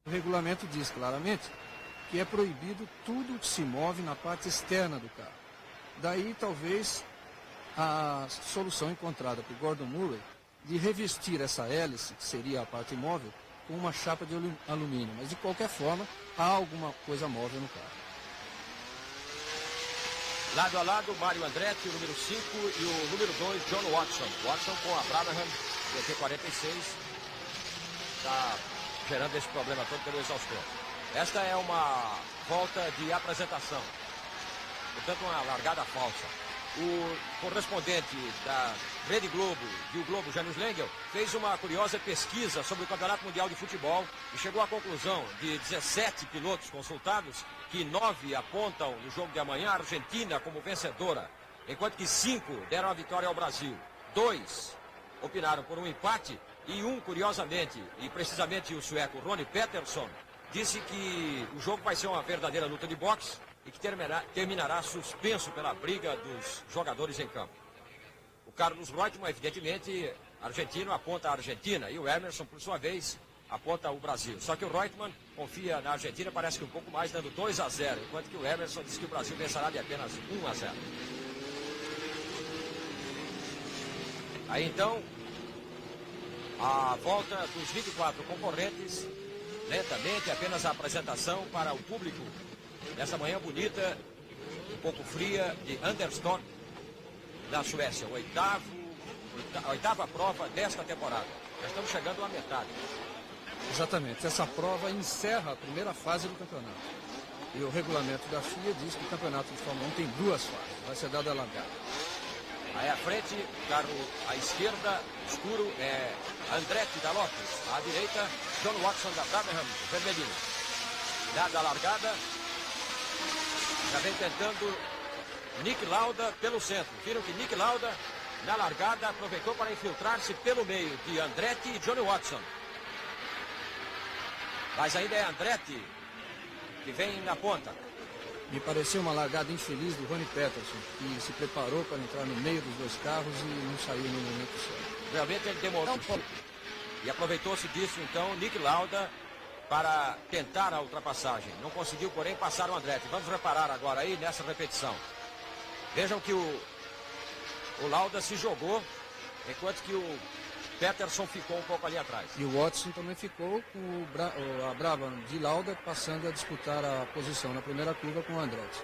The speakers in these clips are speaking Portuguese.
O regulamento diz claramente que é proibido tudo que se move na parte externa do carro. Daí, talvez, a solução encontrada por Gordon Murray de revestir essa hélice, que seria a parte móvel, com uma chapa de alumínio. Mas, de qualquer forma, há alguma coisa móvel no carro. Lado a lado, Mario Andretti, o número 5, e o número 2, John Watson. Watson com a Brabham, GT46, está gerando esse problema todo pelo exaustor. Esta é uma volta de apresentação, portanto uma largada falsa. O correspondente da Rede Globo e o Globo, Janus Lengel, fez uma curiosa pesquisa sobre o Campeonato Mundial de Futebol e chegou à conclusão de 17 pilotos consultados que 9 apontam no jogo de amanhã a Argentina como vencedora, enquanto que 5 deram a vitória ao Brasil. 2 opinaram por um empate e um, curiosamente, e precisamente o sueco Ronnie Peterson, disse que o jogo vai ser uma verdadeira luta de boxe e que terminará suspenso pela briga dos jogadores em campo. O Carlos Reutemann, evidentemente, argentino, aponta a Argentina, e o Emerson, por sua vez, aponta o Brasil. Só que o Reutemann confia na Argentina, parece que um pouco mais, dando 2-0, enquanto que o Emerson diz que o Brasil vencerá de apenas 1-0. Aí então, a volta dos 24 concorrentes, lentamente, apenas a apresentação para o público nessa manhã bonita, um pouco fria, de Anderstorp, da Suécia. A oitava prova desta temporada. Já estamos chegando à metade. Exatamente. Essa prova encerra a primeira fase do campeonato. E o regulamento da FIA diz que o campeonato de Fórmula 1 tem 2 fases. Vai ser dada a largada. Aí à frente, carro à esquerda, escuro, é Andretti da Lotus. À direita, John Watson da Brabham, vermelhinho. Dada a largada, já vem tentando Nick Lauda pelo centro. Viram que Nick Lauda, na largada, aproveitou para infiltrar-se pelo meio de Andretti e Johnny Watson. Mas ainda é Andretti que vem na ponta. Me pareceu uma largada infeliz do Ronnie Peterson, que se preparou para entrar no meio dos 2 carros e não saiu no momento certo. Realmente ele demorou um pouco. E aproveitou-se disso, então, Nick Lauda para tentar a ultrapassagem. Não conseguiu, porém, passar o Andretti. Vamos reparar agora aí nessa repetição. Vejam que o Lauda se jogou, enquanto que o Peterson ficou um pouco ali atrás. E o Watson também ficou com a Brabham de Lauda passando a disputar a posição na primeira curva com o Andretti.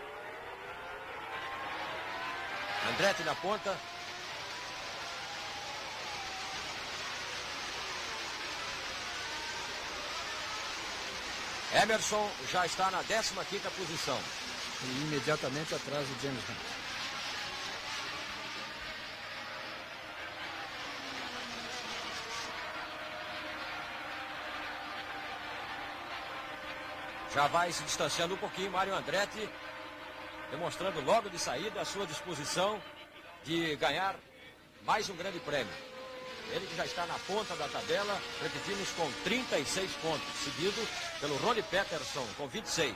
Andretti na ponta. Emerson já está na 15ª posição. E imediatamente atrás do James Hunt. Já vai se distanciando um pouquinho Mario Andretti, demonstrando logo de saída a sua disposição de ganhar mais um grande prêmio. Ele que já está na ponta da tabela, repetimos, com 36 pontos, seguido pelo Ronnie Peterson com 26.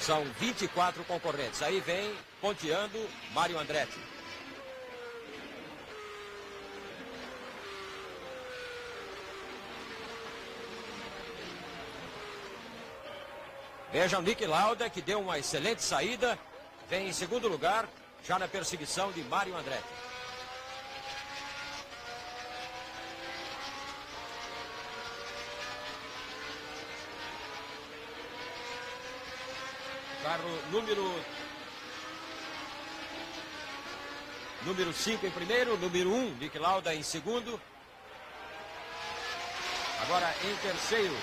São 24 concorrentes. Aí vem ponteando Mario Andretti. Vejam Nick Lauda, que deu uma excelente saída, vem em segundo lugar, já na perseguição de Mario Andretti. Carro número 5 em primeiro, número 1, Nick Lauda em segundo. Agora em terceiro,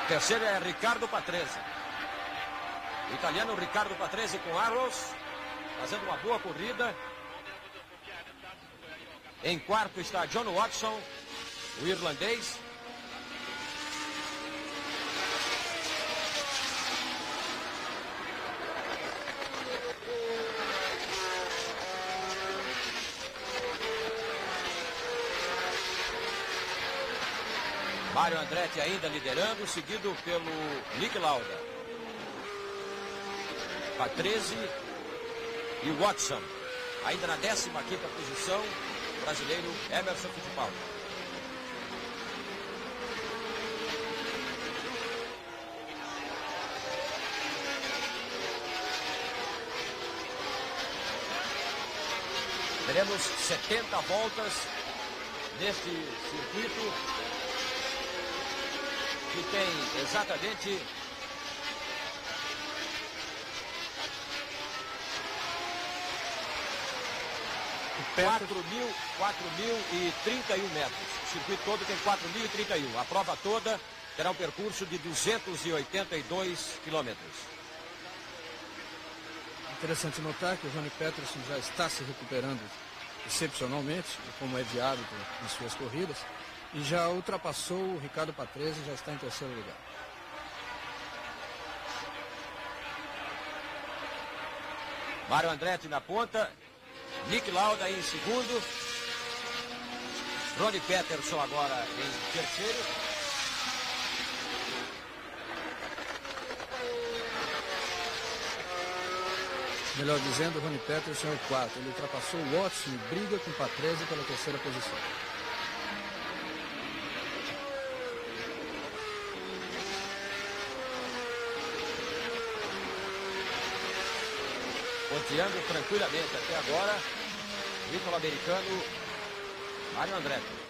terceiro é Riccardo Patrese. O italiano Riccardo Patrese com Arros, fazendo uma boa corrida. Em quarto está John Watson, o irlandês. Mário Andretti ainda liderando, seguido pelo Nick Lauda. Patrese e Watson. Ainda na 15ª posição, o brasileiro Emerson Fittipaldi. Teremos 70 voltas neste circuito, que tem exatamente 4.031 metros. O circuito todo tem 4.031. A prova toda terá um percurso de 282 quilômetros. Interessante notar que o Ronnie Peterson já está se recuperando excepcionalmente, como é de hábito em suas corridas, e já ultrapassou o Ricardo Patrese, já está em terceiro lugar. Mário Andretti na ponta, Nick Lauda em segundo, Ronnie Peterson agora em terceiro. Melhor dizendo, o Ronnie Peterson é o quarto. Ele ultrapassou o Watson e briga com o Patrese pela terceira posição. Ponteando tranquilamente até agora, o ítalo-americano Mário Andretti.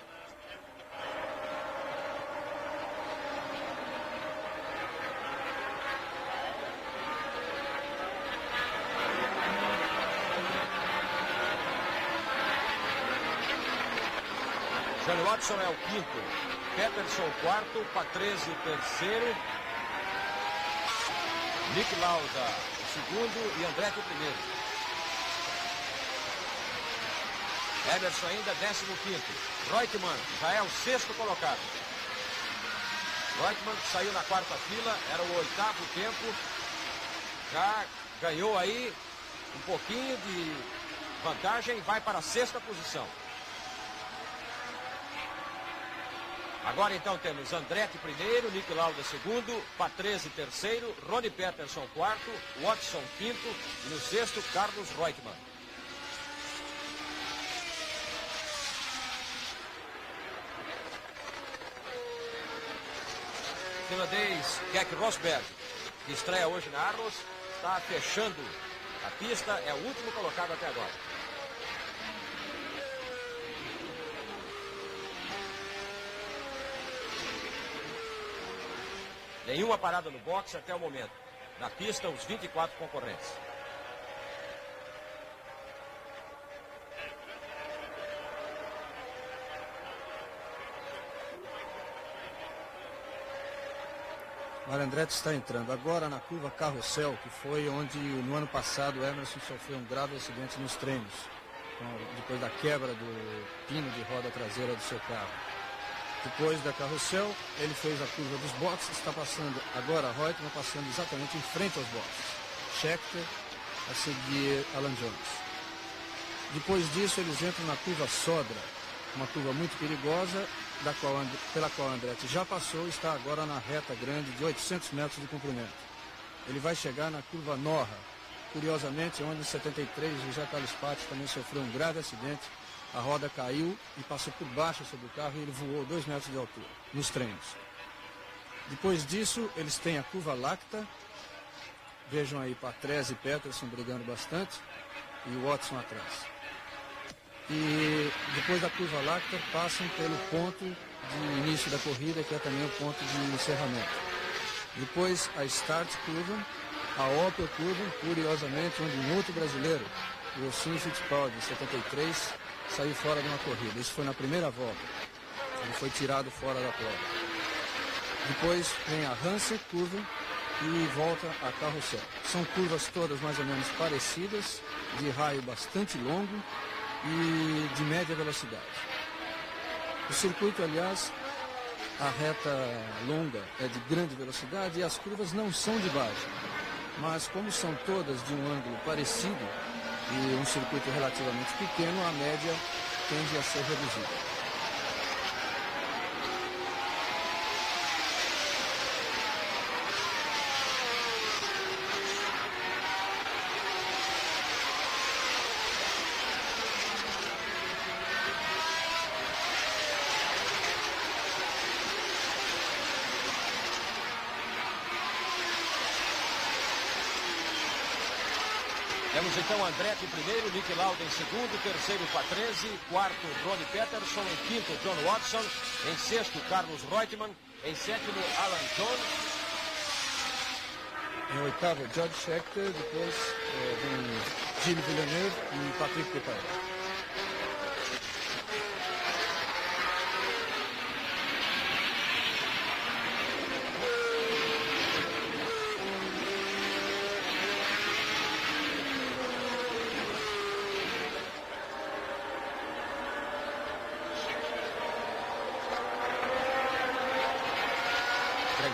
Johnny Watson é o quinto, Peterson o quarto, Patrese o terceiro, Nick Lauda o segundo e Andretti o primeiro. Emerson ainda 15º. Reutemann já é o sexto colocado. Reutemann saiu na quarta fila, era o 8º tempo, já ganhou aí um pouquinho de vantagem, vai para a sexta posição. Agora então temos Andretti primeiro, Nick Lauda segundo, Patrese terceiro, Ronnie Peterson quarto, Watson quinto e no sexto Carlos Reutemann. O finlandês Keck Rosberg, que estreia hoje na Arlos, está fechando a pista, é o último colocado até agora. Nenhuma parada no boxe até o momento. Na pista, os 24 concorrentes. Mário Andretti está entrando agora na curva Carrossel, que foi onde no ano passado o Emerson sofreu um grave acidente nos treinos, depois da quebra do pino de roda traseira do seu carro. Depois da Carrossel, ele fez a curva dos boxes, está passando agora Reutemann, passando exatamente em frente aos boxes. Scheckter, a seguir Alan Jones. Depois disso, eles entram na curva Sodra, uma curva muito perigosa, pela qual Andretti já passou e está agora na reta grande de 800 metros de comprimento. Ele vai chegar na curva Norra, curiosamente, onde em 73 o José Carlos Patti também sofreu um grave acidente. A roda caiu e passou por baixo sobre o carro e ele voou 2 metros de altura, nos treinos. Depois disso, eles têm a curva Lacta. Vejam aí Patrese e Peterson brigando bastante e o Watson atrás. E depois da curva Lacta, passam pelo ponto de início da corrida, que é também o ponto de encerramento. Depois a Start Curva, a Opel Curva, curiosamente, onde um outro brasileiro, o Ossini Fittipaldi, em 73, saiu fora de uma corrida. Isso foi na primeira volta. Ele foi tirado fora da prova. Depois vem a Hanser Curva e volta a Carrossel. São curvas todas mais ou menos parecidas, de raio bastante longo e de média velocidade. O circuito, aliás, a reta longa é de grande velocidade e as curvas não são de baixa. Mas como são todas de um ângulo parecido, e um circuito relativamente pequeno, a média tende a ser reduzida. Temos então Andretti em primeiro, Nick Lauda em segundo, terceiro Patrese, quarto Ronnie Peterson, em quinto John Watson, em sexto Carlos Reutemann, em sétimo Alan Jones. Em oitavo George Scheckter, depois vem Gilles Villeneuve e Patrick Depailler.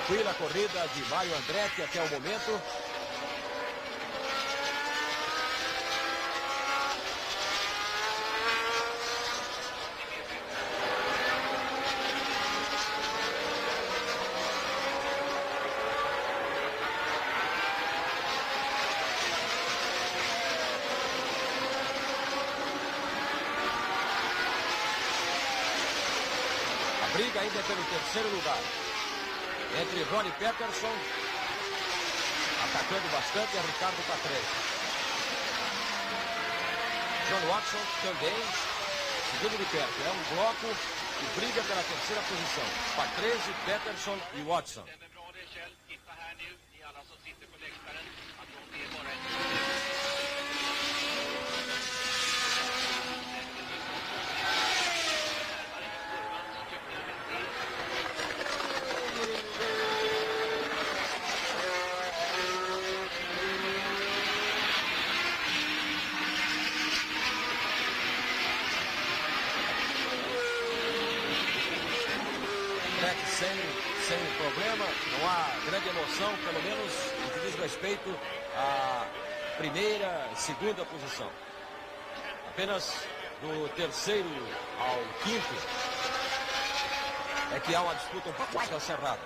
Tranquila a corrida de Mario Andretti até o momento. A briga ainda é pelo terceiro lugar entre Ronnie Peterson, atacando bastante, e Ricardo Patrese. John Watson também, seguindo de perto. É um bloco que briga pela terceira posição. Patrese, Peterson e Watson. Sem problema, não há grande emoção, pelo menos no que diz respeito à primeira e segunda posição. Apenas do terceiro ao quinto é que há uma disputa um pouco mais acirrada.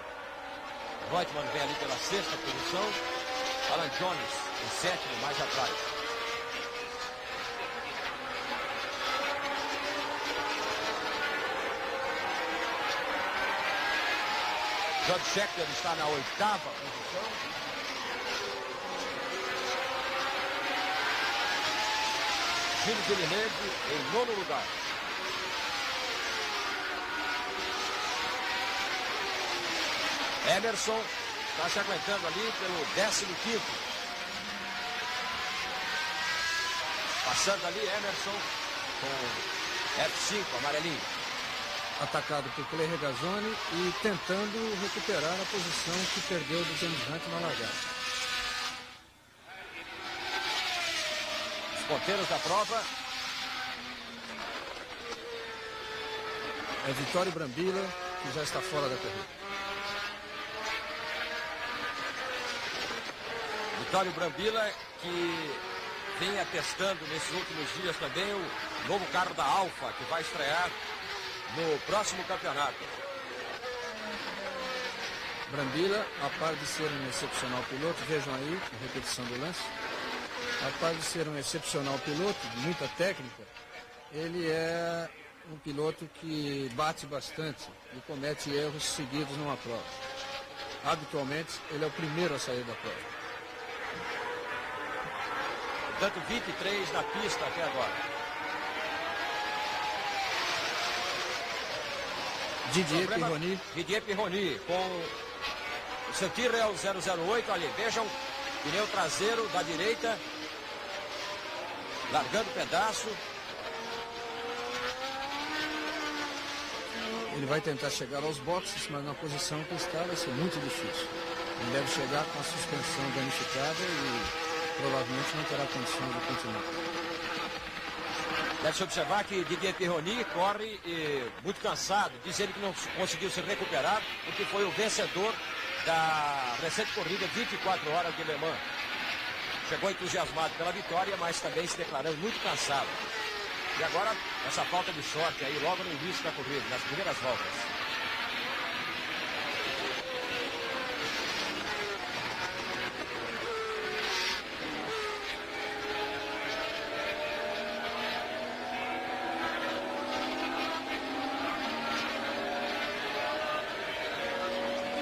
Reutemann vem ali pela sexta posição, Alan Jones em sétimo, mais atrás. George Scheckter está na oitava posição. Gilles Villeneuve em nono lugar. Emerson está se aguentando ali pelo 15º. Passando ali Emerson com F5, amarelinho. Atacado por Clay Regazzoni e tentando recuperar a posição que perdeu do James Hunt na largada. Os ponteiros da prova. É Vittorio Brambilla, que já está fora da corrida. Vittorio Brambilla, que vem atestando nesses últimos dias também o novo carro da Alfa, que vai estrear no próximo campeonato. Brambilla, a par de ser um excepcional piloto, vejam aí a repetição do lance, a par de ser um excepcional piloto, de muita técnica, ele é um piloto que bate bastante e comete erros seguidos numa prova. Habitualmente, ele é o primeiro a sair da prova. Portanto, 23 na pista até agora. Didier Pironi com o seu Tyrrell 008 ali. Vejam, pneu traseiro da direita, largando pedaço. Ele vai tentar chegar aos boxes, mas na posição que está vai ser muito difícil. Ele deve chegar com a suspensão danificada e provavelmente não terá condições de continuar. Deve-se observar que Didier Pironi corre muito cansado. Diz ele que não conseguiu se recuperar porque foi o vencedor da recente corrida 24 horas de Le Mans. Chegou entusiasmado pela vitória, mas também se declarando muito cansado. E agora, essa falta de sorte aí logo no início da corrida, nas primeiras voltas.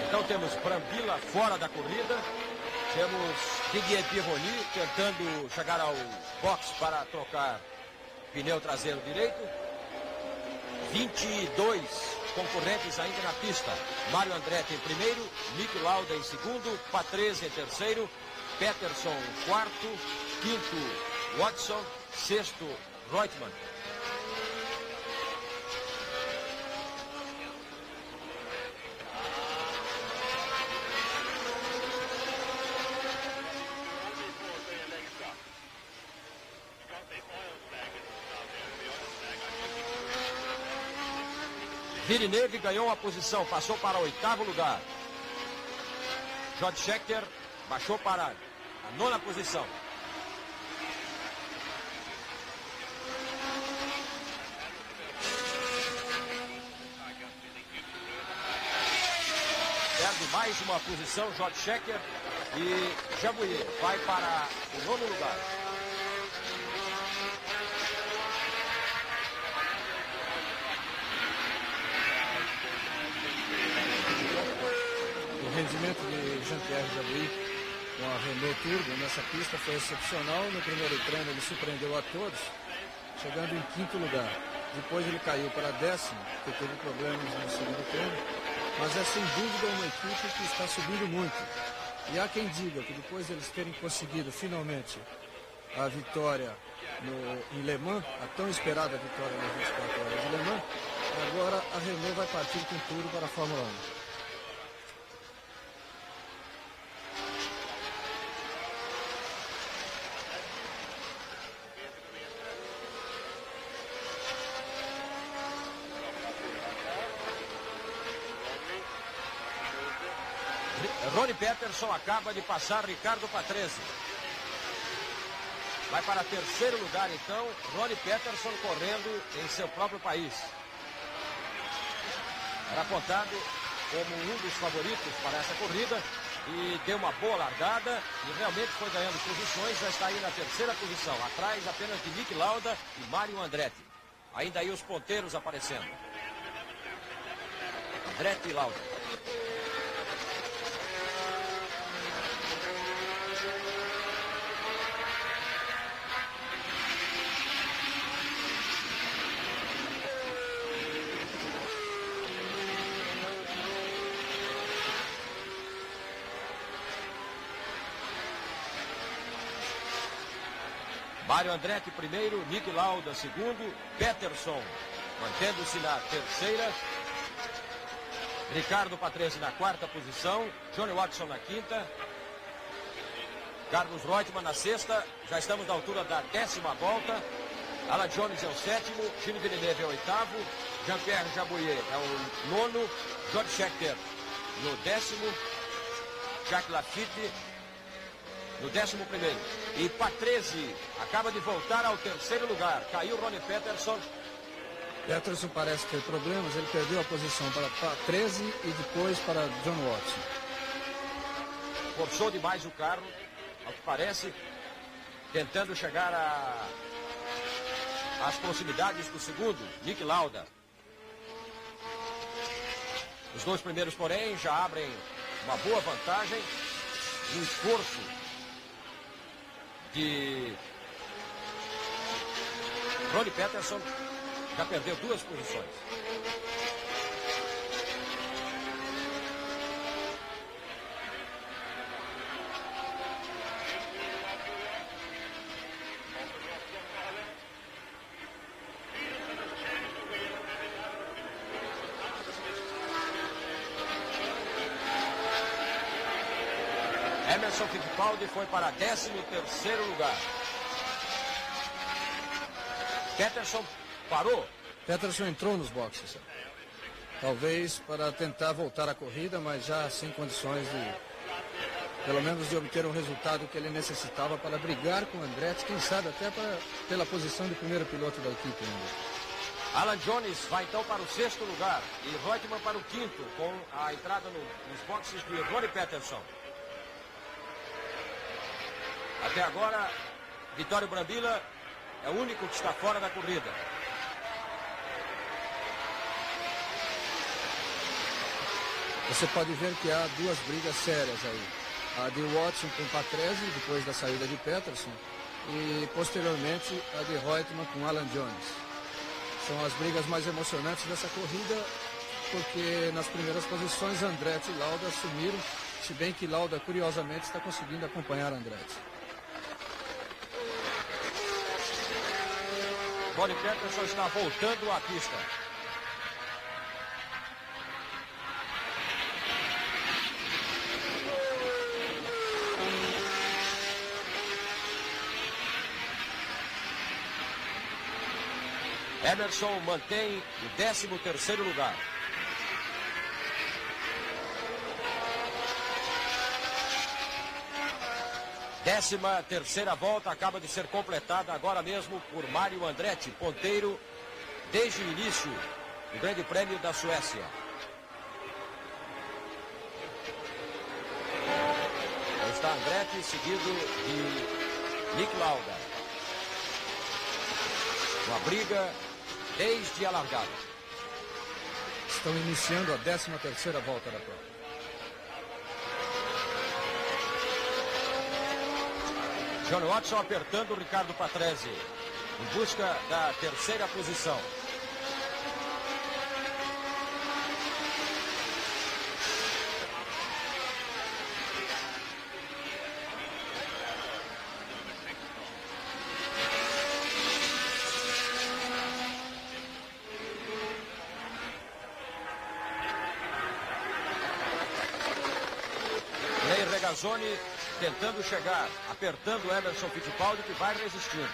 Então temos Brambilla fora da corrida. Temos Didier Pironi tentando chegar ao box para trocar pneu traseiro direito. 22 concorrentes ainda na pista. Mário Andretti em primeiro, Niki Lauda em segundo, Patrese em terceiro, Peterson em quarto, quinto Watson, sexto Reutemann. Villeneuve ganhou uma posição, passou para o oitavo lugar. George Scheckter baixou para a nona posição. Perde mais uma posição, George Scheckter, e Jabouillet vai para o nono lugar. O rendimento de Jean-Pierre Jabouillet com a Renault Turbo nessa pista foi excepcional. No primeiro treino ele surpreendeu a todos, chegando em quinto lugar. Depois ele caiu para décimo, porque teve problemas no segundo treino. Mas é sem dúvida uma equipe que está subindo muito. E há quem diga que depois deles terem conseguido finalmente a vitória em Le Mans, a tão esperada vitória nas 24 horas de Le Mans, agora a Renault vai partir com tudo para a Fórmula 1. Ronnie Peterson acaba de passar Ricardo Patrese. Vai para terceiro lugar, então, Ronnie Peterson correndo em seu próprio país. Era apontado como um dos favoritos para essa corrida e deu uma boa largada e realmente foi ganhando posições, já está aí na terceira posição, atrás apenas de Niki Lauda e Mário Andretti. Ainda aí os ponteiros aparecendo. Andretti e Lauda. Mário Andretti primeiro, Niki Lauda segundo, Peterson mantendo-se na terceira, Ricardo Patrese na quarta posição, Johnny Watson na quinta, Carlos Reutemann na sexta, já estamos na altura da 10ª volta, Alan Jones é o sétimo, Gilles Villeneuve é o oitavo, Jean-Pierre Jabouillet é o nono, George Scheckter no 10º, Jacques Lafitte no 11º. E Patrese acaba de voltar ao terceiro lugar. Caiu Ronnie Peterson. Peterson parece ter problemas. Ele perdeu a posição para Patrese e depois para John Watson. Forçou demais o carro, ao que parece, tentando chegar às proximidades do segundo, Niki Lauda. Os dois primeiros, porém, já abrem uma boa vantagem no esforço de Ronnie Peterson, já perdeu duas posições. Emerson Fittipaldi foi para 13º lugar. Peterson parou. Peterson entrou nos boxes. Talvez para tentar voltar à corrida, mas já sem condições pelo menos de obter um resultado que ele necessitava para brigar com o Andretti, quem sabe até pela posição de primeiro piloto da equipe ainda. Alan Jones vai então para o 6º lugar e Reutemann para o 5º, com a entrada nos boxes de Ronnie Peterson. Até agora, Vittorio Brambilla é o único que está fora da corrida. Você pode ver que há duas brigas sérias aí. A de Watson com Patrese, depois da saída de Peterson, e posteriormente a de Reutemann com Alan Jones. São as brigas mais emocionantes dessa corrida, porque nas primeiras posições Andretti e Lauda assumiram, se bem que Lauda curiosamente está conseguindo acompanhar Andretti. Ronnie Peterson está voltando à pista. Emerson mantém o 13º lugar. Décima terceira volta acaba de ser completada agora mesmo por Mário Andretti, ponteiro desde o início do Grande Prêmio da Suécia. Está Andretti, seguido de Nick Lauda. Uma briga desde a largada. Estão iniciando a 13ª volta da prova. John Watson apertando o Ricardo Patrese em busca da terceira posição. Ney Regazzoni tentando chegar, apertando Emerson Fittipaldi, que vai resistindo.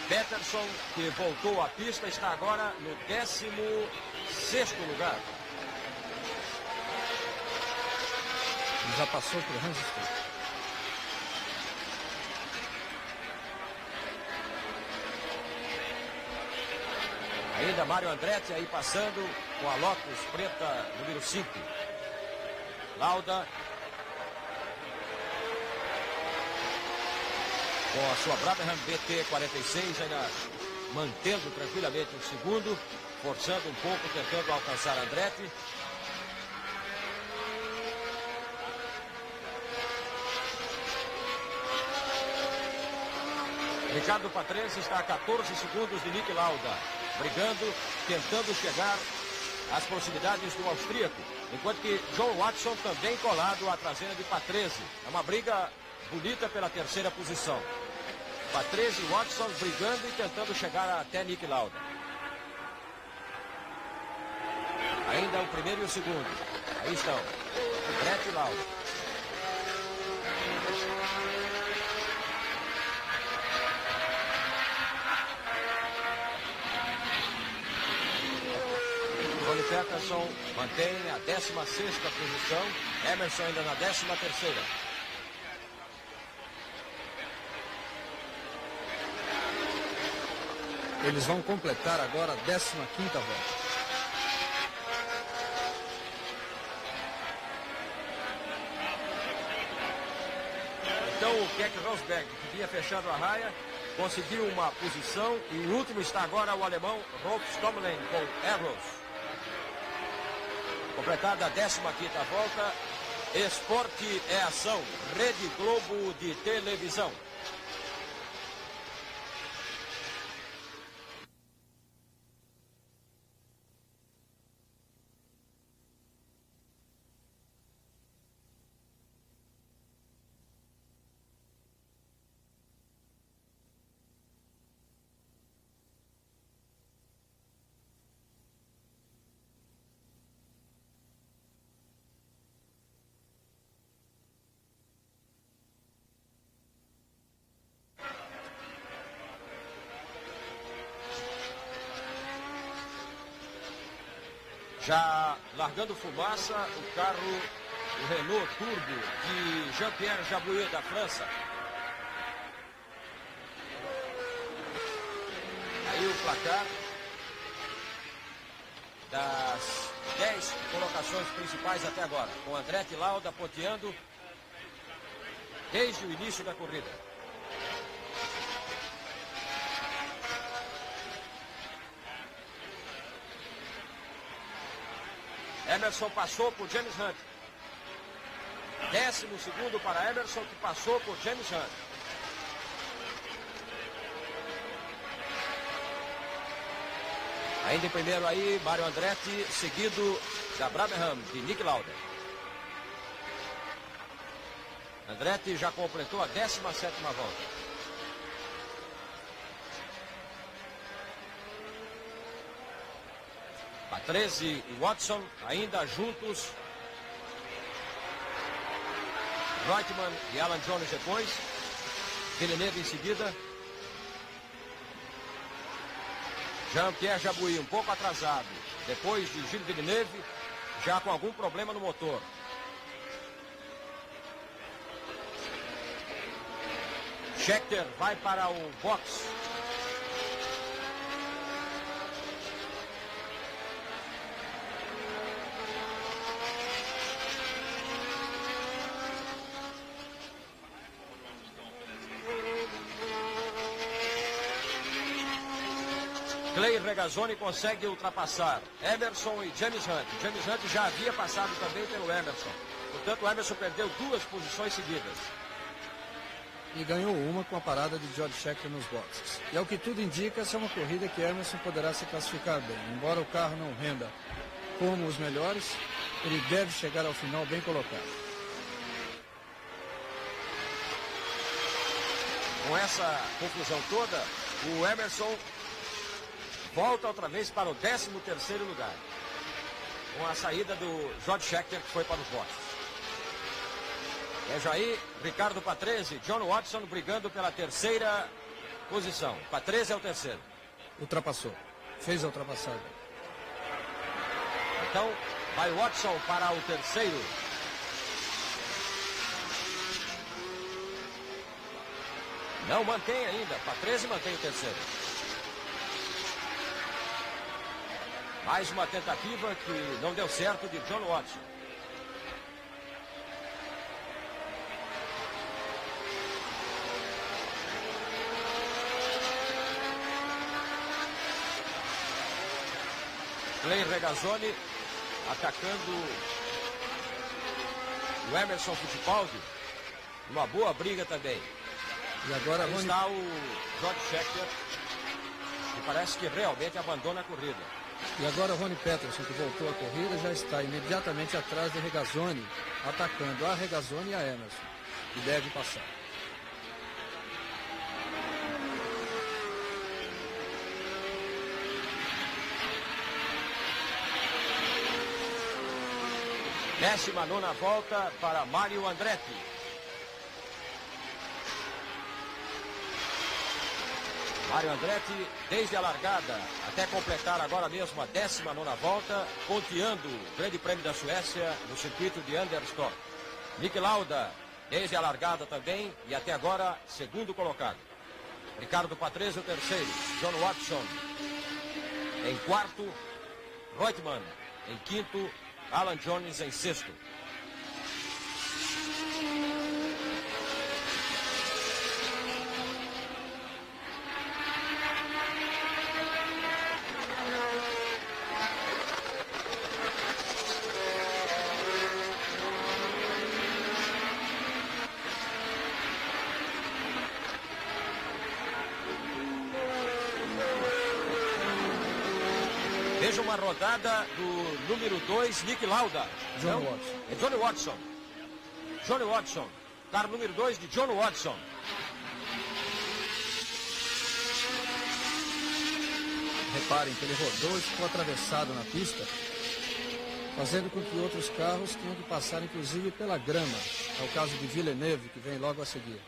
Peterson, que voltou à pista, está agora no 16º lugar. Já passou por Hans Stuck. Ainda Mário Andretti aí passando com a Lotus preta número 5. Lauda com a sua Brabham BT 46 ainda mantendo tranquilamente o segundo, forçando um pouco, tentando alcançar Andretti. Ricardo Patrese está a 14 segundos de Nick Lauda, brigando, tentando chegar às proximidades do austríaco, enquanto que John Watson também colado à traseira de Patrese. É uma briga bonita pela terceira posição. Patrese e Watson brigando e tentando chegar até Nick Lauda. Ainda o primeiro e o segundo. Aí estão, Andretti e Lauda. Ronnie Peterson mantém a 16ª posição, Emerson ainda na 13ª. Eles vão completar agora a 15ª volta. Então o Keck Rosberg, que vinha fechando a raia, conseguiu uma posição e o último está agora o alemão Rolf Stommelen com Arrows. Completada a 15ª volta, Esporte é Ação, Rede Globo de televisão. Já largando fumaça, o carro, o Renault Turbo de Jean-Pierre Jabouet, da França. Aí o placar das 10 colocações principais até agora, com Andretti e Lauda ponteando desde o início da corrida. Emerson passou por James Hunt. 12º para Emerson, que passou por James Hunt. Ainda em primeiro aí, Mario Andretti, seguido da Brabham, de Nick Lauda. Andretti já completou a 17ª volta. Patrese e Watson ainda juntos. Reutemann e Alan Jones depois. Villeneuve em seguida. Jean-Pierre Jabouille um pouco atrasado. Depois de Gilles Villeneuve, já com algum problema no motor. Scheckter vai para o box. Clay Regazzoni consegue ultrapassar Emerson e James Hunt. James Hunt já havia passado também pelo Emerson. Portanto, o Emerson perdeu 2 posições seguidas. E ganhou uma com a parada de George Scheckter nos boxes. E ao que tudo indica, essa é uma corrida que Emerson poderá se classificar bem. Embora o carro não renda como os melhores, ele deve chegar ao final bem colocado. Com essa confusão toda, o Emerson volta outra vez para o 13º lugar. Com a saída do George Scheckter, que foi para os boxes. Veja aí, Ricardo Patrese, John Watson brigando pela 3ª posição. Patrese é o 3º. Ultrapassou. Fez a ultrapassagem. Então, vai Watson para o 3º. Não mantém ainda. Patrese mantém o 3º. Mais uma tentativa que não deu certo de John Watson. Clay Regazzoni atacando o Emerson Fittipaldi. Uma boa briga também. E agora aí está o George Scheckter, que parece que realmente abandona a corrida. E agora o Ronnie Peterson, que voltou à corrida, já está imediatamente atrás de Regazzoni, atacando a Regazzoni e a Emerson. E deve passar. Décima nona volta para Mario Andretti. Mario Andretti, desde a largada até completar agora mesmo a 19ª volta, ponteando o Grande Prêmio da Suécia no circuito de Anderstorp. Nick Lauda, desde a largada também e até agora, 2º colocado. Ricardo Patrese, o 3º. John Watson em 4º. Reutemann em 5º. Alan Jones em 6º. Veja uma rodada do número 2, Nick Lauda. John Watson. É Johnny Watson. Johnny Watson. Carro número 2 de John Watson. Reparem que ele rodou e ficou atravessado na pista, fazendo com que outros carros tenham que passar, inclusive, pela grama. É o caso de Villeneuve, que vem logo a seguir.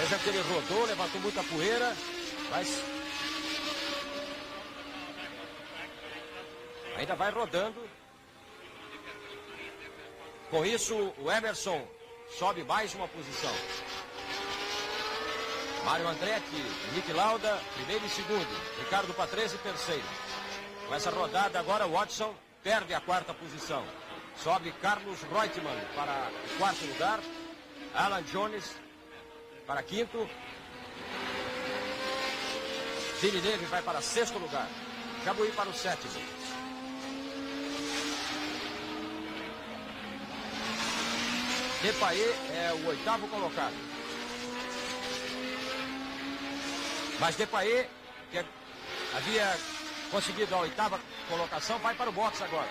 Veja que ele rodou, levantou muita poeira, mas ainda vai rodando. Com isso, o Emerson sobe mais uma posição. Mario Andretti, Nick Lauda, 1º e 2º. Ricardo Patrese, 3º. Com essa rodada agora, Watson perde a 4ª posição. Sobe Carlos Reutemann para o 4º lugar. Alan Jones para 5º. Villeneuve vai para sexto lugar. Jabouille para o sétimo. Depailler é o oitavo colocado. Mas Depailler, que havia conseguido a oitava colocação, vai para o boxe agora.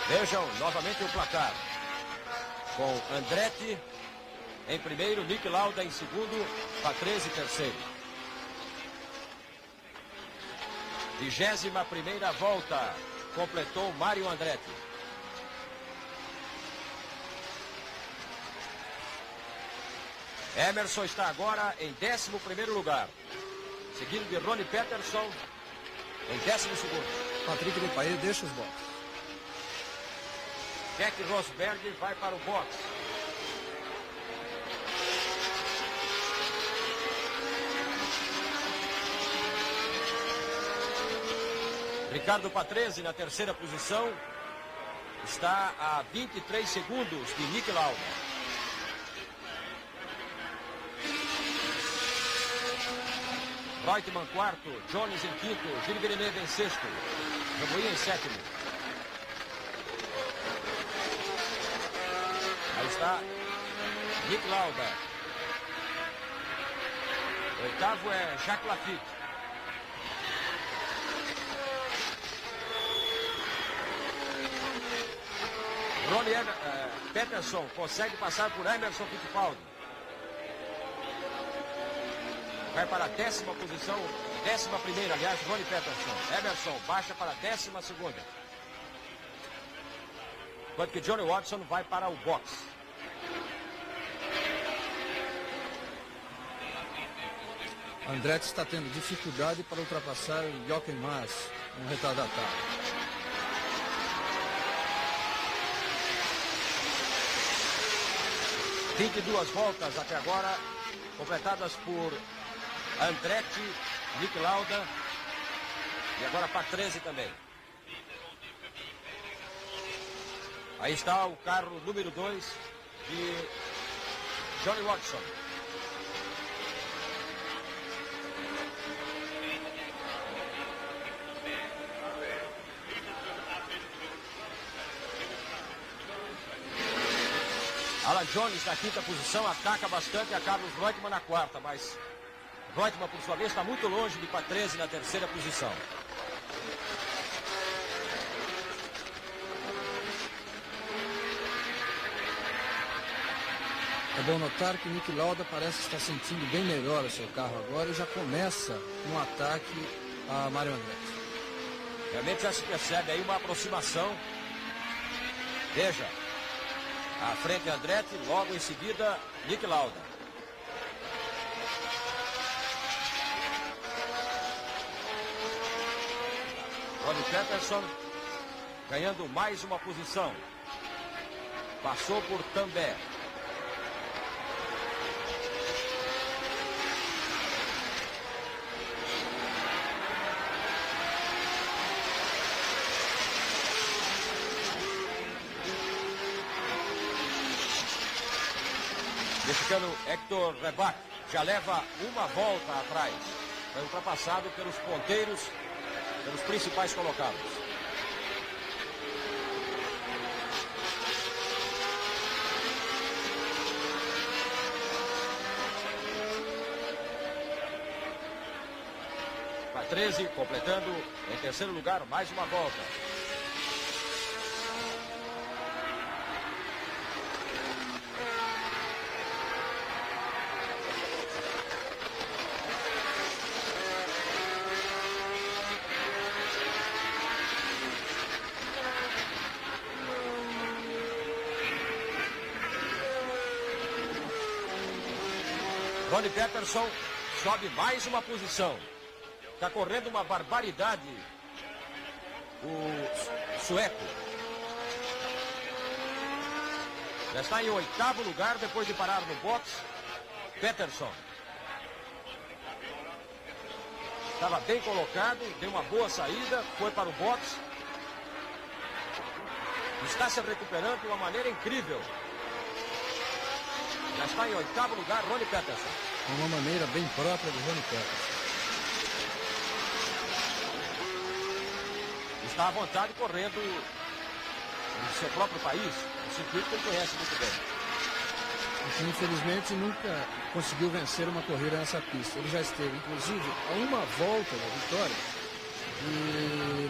Vejam novamente o placar. Com Andretti em primeiro, Nick Lauda em segundo, Patrese em terceiro. 21ª volta, completou Mário Andretti. Emerson está agora em 11º lugar, seguido de Ronnie Peterson em 12º. Patrick Depailler deixa os boxes. Keck Rosberg vai para o boxe. Ricardo Patrese na terceira posição. Está a 23 segundos de Nick Lauda. Reutemann quarto, Jones em quinto, Gilles Villeneuve em sexto, Jabouille em sétimo. Aí está Nick Lauda. O oitavo é Jacques Lafitte. Ronnie Peterson consegue passar por Emerson Fittipaldi. Vai para a 10ª posição, 11ª, aliás, Ronnie Peterson. Emerson baixa para a 12ª. Enquanto que Johnny Watson vai para o boxe. Andretti está tendo dificuldade para ultrapassar Jochen Mass, um retardatário. 22 voltas até agora, completadas por Andretti, Nick Lauda e agora Patrese também. Aí está o carro número 2 de Johnny Watson. Alan Jones na quinta posição, ataca bastante a Carlos Reutemann na quarta, mas Reutemann, por sua vez, está muito longe de Patrese na terceira posição. É bom notar que Nick Lauda parece estar sentindo bem melhor o seu carro agora e já começa um ataque a Mário Andretti. Realmente já se percebe aí uma aproximação. Veja, à frente Andretti, logo em seguida Nick Lauda. Ronnie Peterson ganhando mais uma posição. Passou por També. Mexicano Héctor Rebac já leva uma volta atrás. Foi ultrapassado pelos ponteiros, pelos principais colocados. Patrese completando em terceiro lugar mais uma volta. Ronnie Peterson sobe mais uma posição. Está correndo uma barbaridade o sueco. Já está em oitavo lugar depois de parar no box. Peterson. Estava bem colocado, deu uma boa saída, foi para o boxe. Está se recuperando de uma maneira incrível. Já está em 8º lugar, Ronnie Peterson. Uma maneira bem própria do Ronnie Peterson. Está à vontade correndo no seu próprio país, um circuito que ele conhece muito bem. Que infelizmente nunca conseguiu vencer uma corrida nessa pista. Ele já esteve, inclusive, a uma volta da vitória. E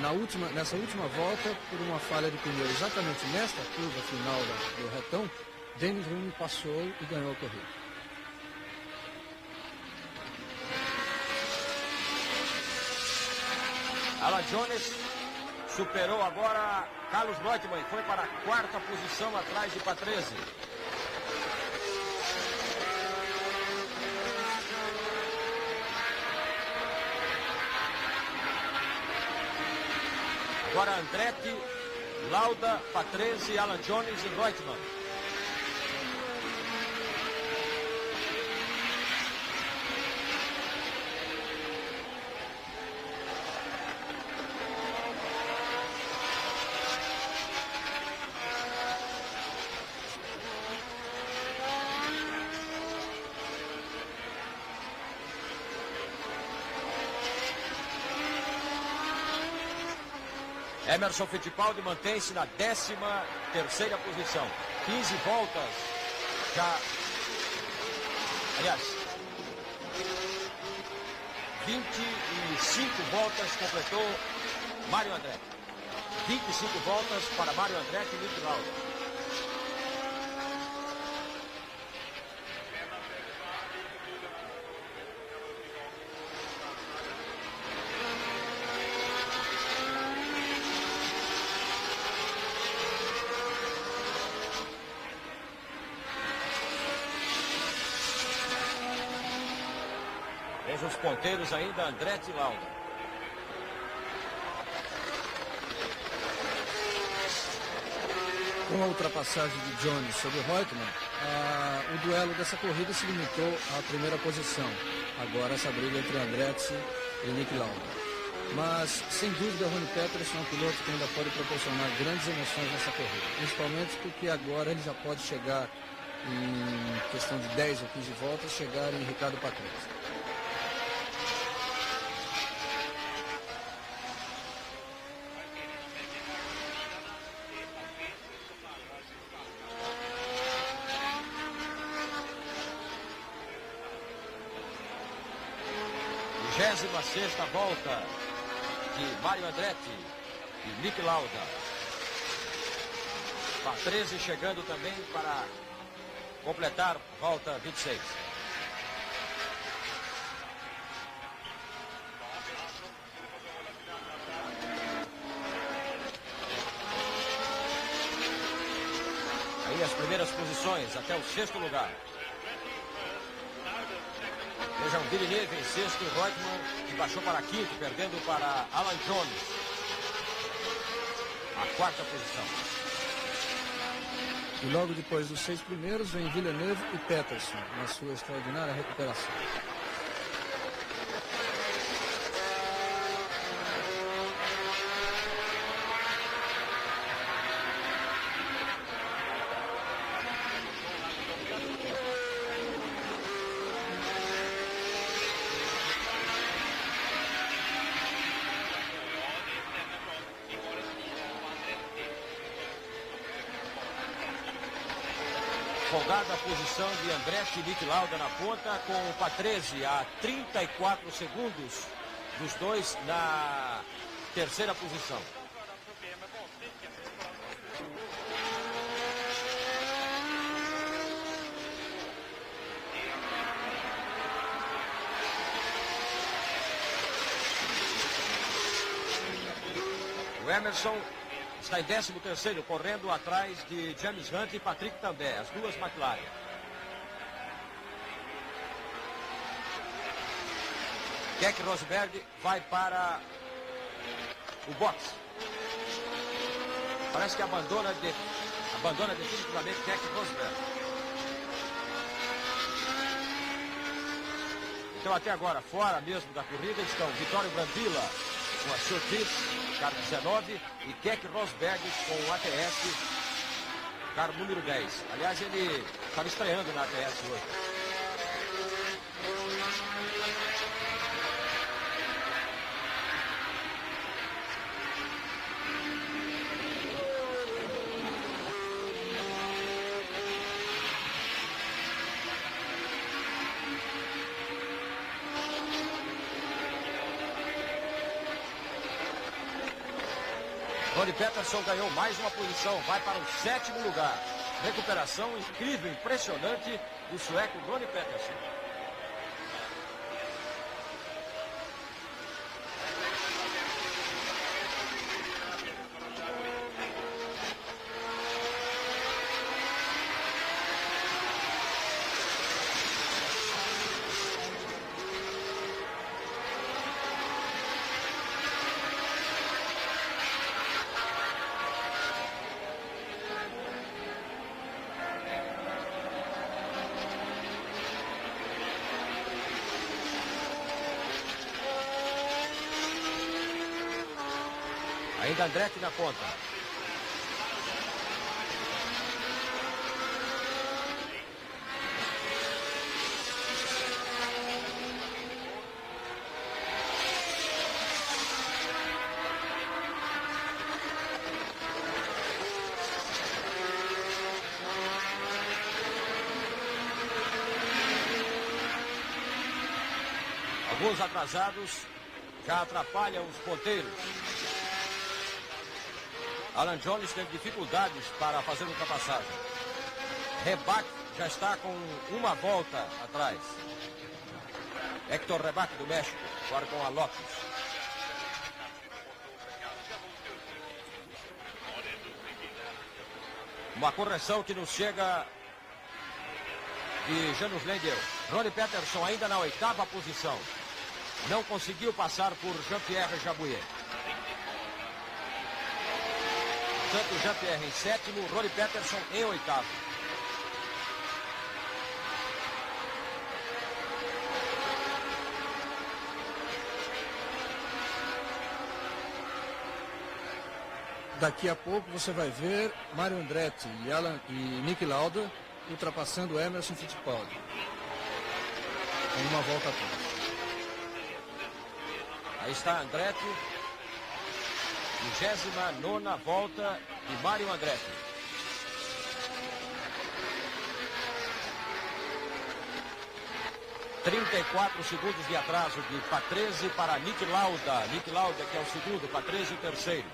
nessa última volta, por uma falha de pneu, exatamente nesta curva final do retão, Dennis Hulme passou e ganhou a corrida. Alan Jones superou agora Carlos Reutemann e foi para a 4ª posição atrás de Patrese. Agora Andretti, Lauda, Patrese, Alan Jones e Reutemann. Emerson Fittipaldi mantém-se na 13ª posição. 15 voltas já. Aliás, 25 voltas completou Mário Andretti. 25 voltas para Mário Andretti e Nick Lauda. Os ponteiros ainda, Andretti e Lauda. Com a ultrapassagem de Jones sobre Reutemann, o duelo dessa corrida se limitou à primeira posição. Agora essa briga entre Andretti e Nick Lauda. Mas, sem dúvida, Ronnie Peterson é um piloto que ainda pode proporcionar grandes emoções nessa corrida. Principalmente porque agora ele já pode chegar, em questão de 10 ou 15 voltas, chegar em Ricardo Patrese. A 6ª volta de Mário Andretti e Nick Lauda. Patrese chegando também para completar volta 26. Aí as primeiras posições até o 6º lugar. Vejam, Villeneuve em 6º, Reutemann, que baixou para 5º, perdendo para Alan Jones. A 4ª posição. E logo depois dos 6 primeiros vem Villeneuve e Peterson, na sua extraordinária recuperação. Folgada a posição de Andretti e Nick Lauda na ponta, com o Patrese a 34 segundos dos dois na 3ª posição. O Emerson está em 13º, correndo atrás de James Hunt e Patrick Tambay, as duas McLaren. Keck Rosberg vai para o boxe. Parece que abandona definitivamente Keck Rosberg. Então até agora, fora mesmo da corrida, estão Vitório Brambila com a Surtees, carro 19, e Keck Rosbergs com o ATS, carro número 10. Aliás, ele estava estreando na ATS hoje. Ronnie Peterson ganhou mais uma posição, vai para o 7º lugar. Recuperação incrível, impressionante do sueco Ronnie Peterson. Ainda Andretti na ponta. Alguns atrasados já atrapalham os ponteiros. Alan Jones teve dificuldades para fazer ultrapassagem. Rebach já está com uma volta atrás. Hector Rebach do México, agora com a Lotus. Uma correção que nos chega de Janus Lendl. Ronnie Peterson ainda na 8ª posição. Não conseguiu passar por Jean-Pierre Jabouet. Portanto, Jean-Pierre em 7º, Ronnie Peterson em 8º. Daqui a pouco você vai ver Mario Andretti e Niki Lauda ultrapassando Emerson Fittipaldi. Em uma volta atrás. Aí está Andretti. 29ª volta de Mario Andretti. ...34 segundos de atraso de Patrese para Niki Lauda. Niki Lauda que é o segundo, Patrese o terceiro.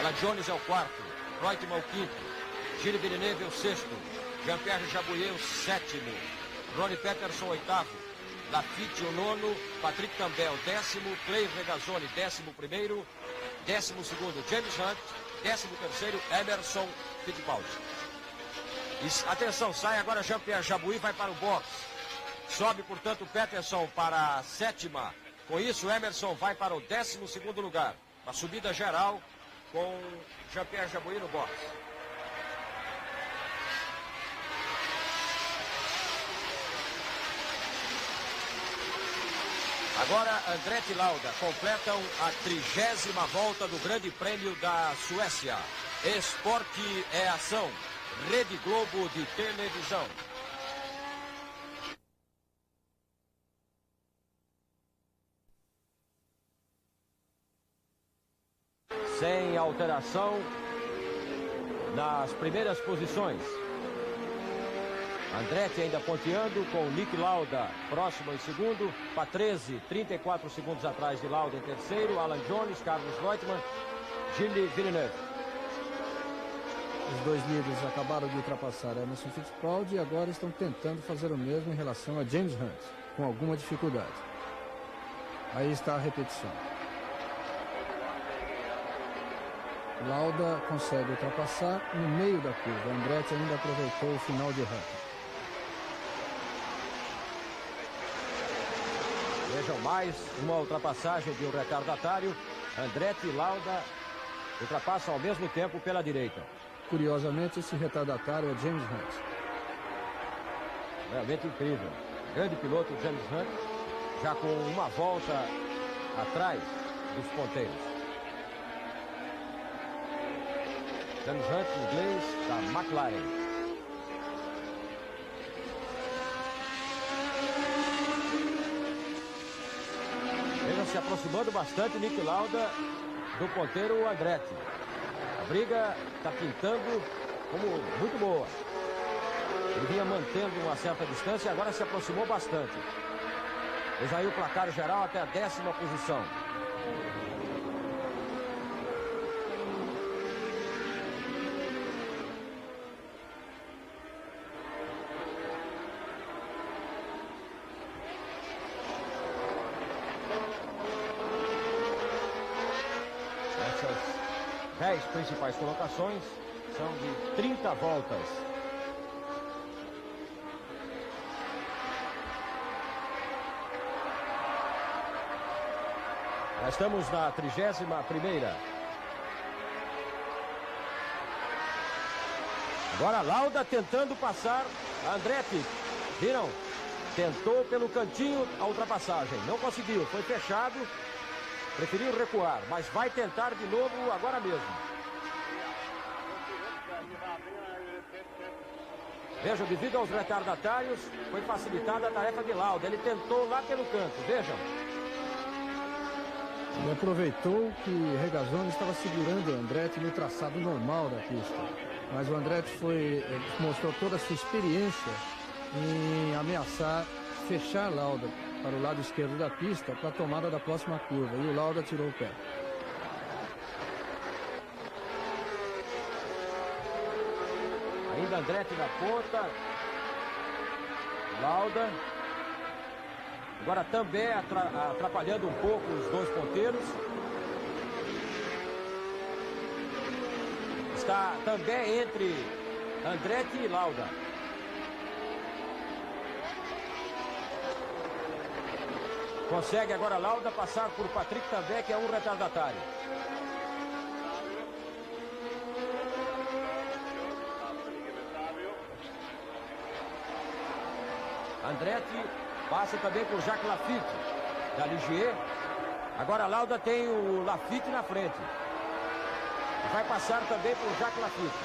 Alan Jones é o quarto, Reutemann o quinto, Gilles Villeneuve o sexto, Jean-Pierre Jabouet o sétimo, Ronnie Peterson o oitavo, Lafitte o nono, Patrick Tambay o 10º, Clay Regazzoni 11º, 12º James Hunt, 13º Emerson Fittipaldi. Atenção, sai agora Jean-Pierre Jabouet, vai para o box. Sobe, portanto, Peterson para a 7ª. Com isso, Emerson vai para o 12º lugar. Uma subida geral com Jean-Pierre Jabouet no box. Agora, Andretti e Lauda completam a 30ª volta do Grande Prêmio da Suécia. Esporte é ação. Rede Globo de televisão. Sem alteração nas primeiras posições. Andretti ainda ponteando com Niki Lauda próximo em segundo. Patrese 34 segundos atrás de Lauda em terceiro. Alan Jones, Carlos Reutemann, Gilles Villeneuve. Os dois líderes acabaram de ultrapassar Emerson Fittipaldi e agora estão tentando fazer o mesmo em relação a James Hunt, com alguma dificuldade. Aí está a repetição. Lauda consegue ultrapassar no meio da curva. Andretti ainda aproveitou o final de reta. Vejam mais uma ultrapassagem de um retardatário. Andretti e Lauda ultrapassam ao mesmo tempo pela direita. Curiosamente, esse retardatário é James Hunt. Realmente incrível. Grande piloto James Hunt. já com uma volta atrás dos ponteiros. James Hunt, inglês, da McLaren. Veja, se aproximando bastante Nick Lauda do ponteiro Andretti. A briga está pintando como muito boa. Ele vinha mantendo uma certa distância e agora se aproximou bastante. Fez aí o placar geral até a 10ª posição. Essas 10 principais colocações são de 30 voltas. Já estamos na 31ª. Agora Lauda tentando passar a Andretti. Viram? Tentou pelo cantinho a ultrapassagem. Não conseguiu, foi fechado. Preferiu recuar, mas vai tentar de novo agora mesmo. Vejam, devido aos retardatários, foi facilitada a tarefa de Lauda. Ele tentou lá pelo canto, vejam. Ele aproveitou que Regazzoni estava segurando o Andretti no traçado normal da pista. Mas o Andretti mostrou toda a sua experiência em ameaçar fechar Lauda para o lado esquerdo da pista para a tomada da próxima curva. E o Lauda tirou o pé. Ainda Andretti na ponta. Lauda. Agora também atrapalhando um pouco os dois ponteiros. Está também entre Andretti e Lauda. Consegue agora Lauda passar por Patrick também, que é um retardatário. Andretti passa também por Jacques Laffite, da Ligier. Agora Lauda tem o Laffite na frente. Vai passar também por Jacques Laffite.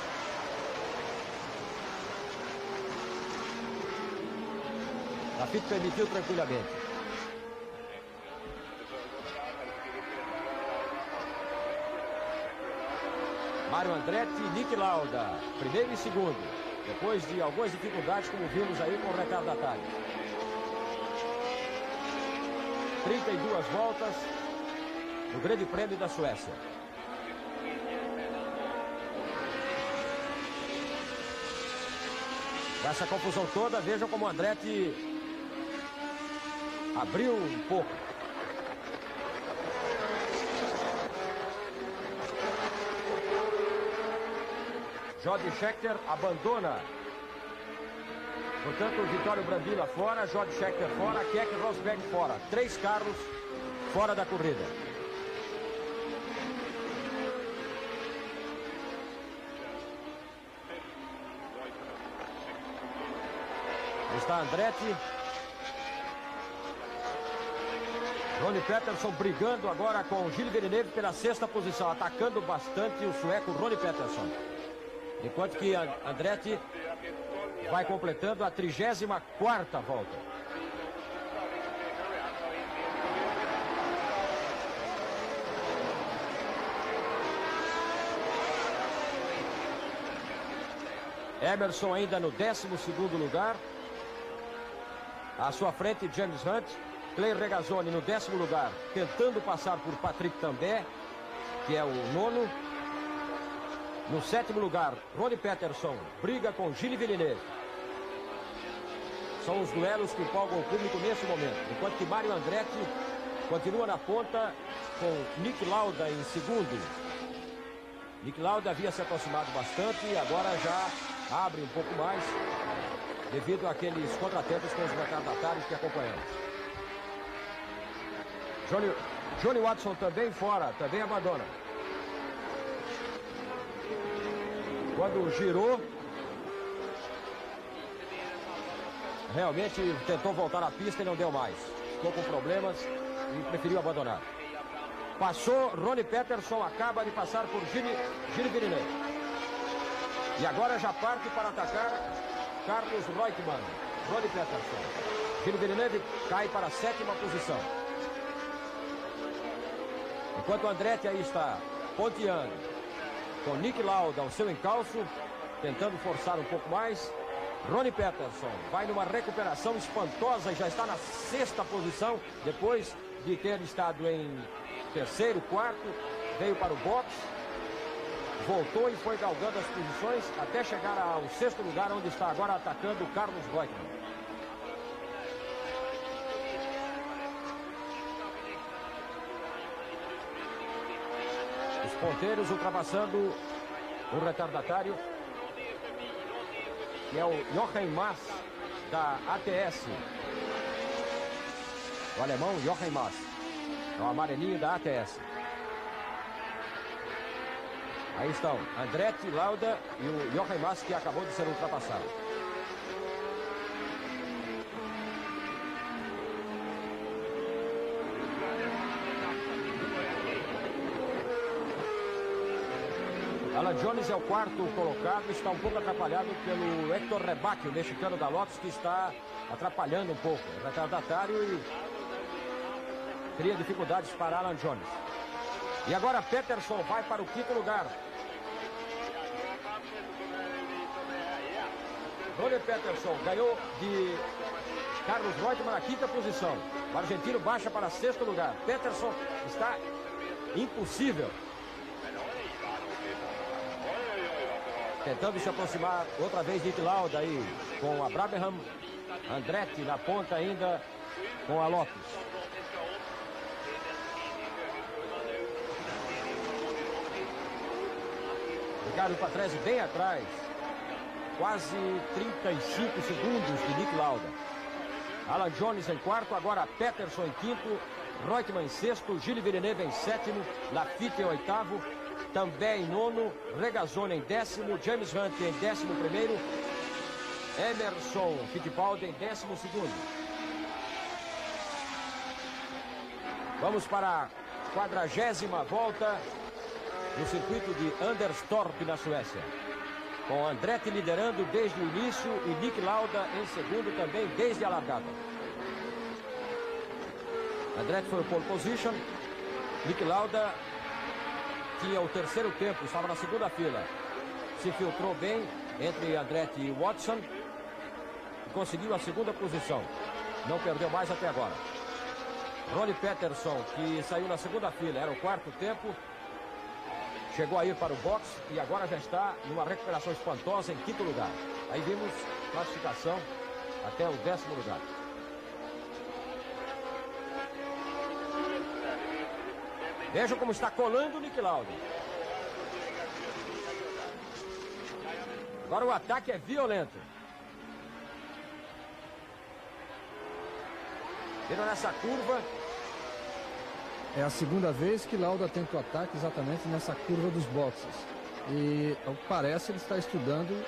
Laffite permitiu tranquilamente. Mário Andretti e Nick Lauda, primeiro e segundo. Depois de algumas dificuldades, como vimos aí com o retardatário. 32 voltas no Grande Prêmio da Suécia. Essa confusão toda, vejam como o Andretti abriu um pouco. Jody Scheckter abandona. Portanto, Vittorio Brambilla fora, Jody Scheckter fora, Keck Rosberg fora. 3 carros fora da corrida. Está Andretti. Ronnie Peterson brigando agora com Gilles Villeneuve pela 6ª posição, atacando bastante o sueco Ronnie Peterson. Enquanto que Andretti vai completando a 34ª volta. Emerson ainda no 12º lugar. À sua frente, James Hunt. Clay Regazzoni no 10º lugar, tentando passar por Patrick Tambay, que é o 9º. No 7º lugar, Ronnie Peterson briga com Gilles Villeneuve. São os duelos que empolgam o público nesse momento. Enquanto que Mário Andretti continua na ponta com Nick Lauda em segundo. Nick Lauda havia se aproximado bastante e agora já abre um pouco mais devido àqueles contratempos com os retardatários que acompanhamos. Johnny Watson também fora, também abandona. Quando girou, realmente tentou voltar à pista e não deu mais. ficou com problemas e preferiu abandonar. Passou, Ronnie Peterson acaba de passar por Gilles Villeneuve. E agora já parte para atacar Carlos Reutemann. Ronnie Peterson. Gilles Villeneuve cai para a 7ª posição. Enquanto Andretti aí está ponteando com Nick Lauda ao seu encalço, tentando forçar um pouco mais. Ronnie Peterson vai numa recuperação espantosa e já está na 6ª posição, depois de ter estado em 3º, 4º, veio para o box, voltou e foi galgando as posições até chegar ao 6º lugar, onde está agora atacando o Carlos Reutemann. Os ponteiros ultrapassando o retardatário, que é o Jochen Mass, da ATS. O alemão Jochen Mass. É o amarelinho da ATS. Aí estão Andretti, Lauda e o Jochen Mass, que acabou de ser ultrapassado. Alan Jones é o 4º colocado, está um pouco atrapalhado pelo Héctor Rebaque, o mexicano da Lotus, que está atrapalhando um pouco. É retardatário e cria dificuldades para Alan Jones. E agora Peterson vai para o 5º lugar. Ronnie Peterson ganhou de Carlos Reutemann na 5ª posição. O argentino baixa para 6º lugar. Peterson está impossível. Tentando se aproximar outra vez de Nick Lauda aí, com a Brabham, Andretti na ponta ainda, com a Lotus. Ricardo Patrese bem atrás, quase 35 segundos de Nick Lauda. Alan Jones em 4º, agora Peterson em 5º, Reutemann em 6º, Gilles Villeneuve em 7º, Laffite em 8º, também em 9º, Regazzoni em 10º, James Hunt em 11º, Emerson Fittipaldi em 12º. Vamos para a 40ª volta no circuito de Anderstorp, na Suécia, com Andretti liderando desde o início e Nick Lauda em 2º também desde a largada. Andretti foi o pole position, Nick Lauda tinha o 3º tempo, estava na 2ª fila. Se filtrou bem entre Andretti e Watson e conseguiu a 2ª posição. Não perdeu mais até agora. Ronnie Peterson, que saiu na 2ª fila, era o 4º tempo, chegou a ir para o box e agora já está numa recuperação espantosa em 5º lugar. Aí vimos classificação até o 10º lugar. Vejam como está colando o Nick Lauda. Agora o ataque é violento. Viram nessa curva. É a 2ª vez que Lauda tenta o ataque exatamente nessa curva dos boxes. E, ao que parece, ele está estudando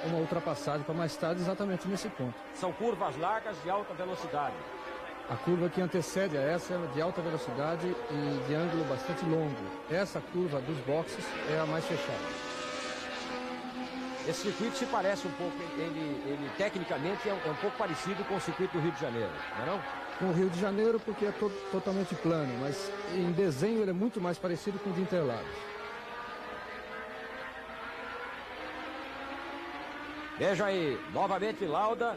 uma ultrapassagem para mais tarde exatamente nesse ponto. São curvas largas de alta velocidade. A curva que antecede a essa é de alta velocidade e de ângulo bastante longo. Essa curva dos boxes é a mais fechada. Esse circuito se parece um pouco, ele tecnicamente é um pouco parecido com o circuito do Rio de Janeiro, não é não? Com o Rio de Janeiro porque é totalmente plano, mas em desenho ele é muito mais parecido com o de Interlagos. Veja aí, novamente Lauda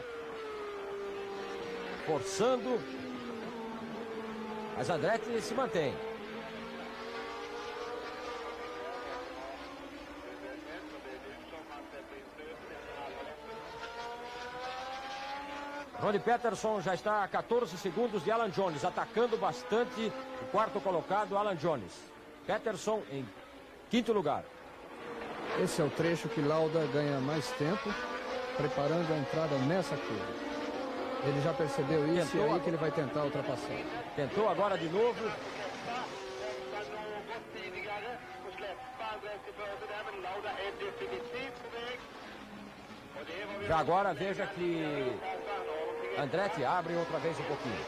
forçando, mas Andretti se mantém. Ronnie Peterson já está a 14 segundos de Alan Jones, atacando bastante o 4º colocado, Alan Jones. Peterson em 5º lugar. Esse é o trecho que Lauda ganha mais tempo, preparando a entrada nessa curva. Ele já percebeu isso e é aí que ele vai tentar ultrapassar. Tentou agora de novo. Já agora veja que Andretti abre outra vez um pouquinho.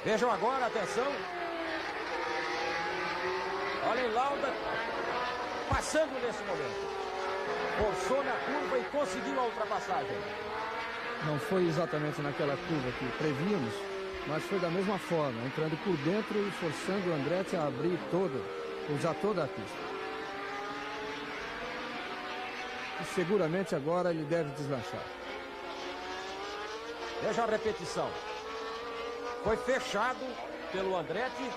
Vejam agora, atenção. Olhem, Lauda passando nesse momento. Forçou na curva e conseguiu a ultrapassagem. Não foi exatamente naquela curva que prevíamos, mas foi da mesma forma, entrando por dentro e forçando o Andretti a abrir usar toda a pista. E seguramente agora ele deve deslanchar. Veja a repetição. Foi fechado pelo Andretti.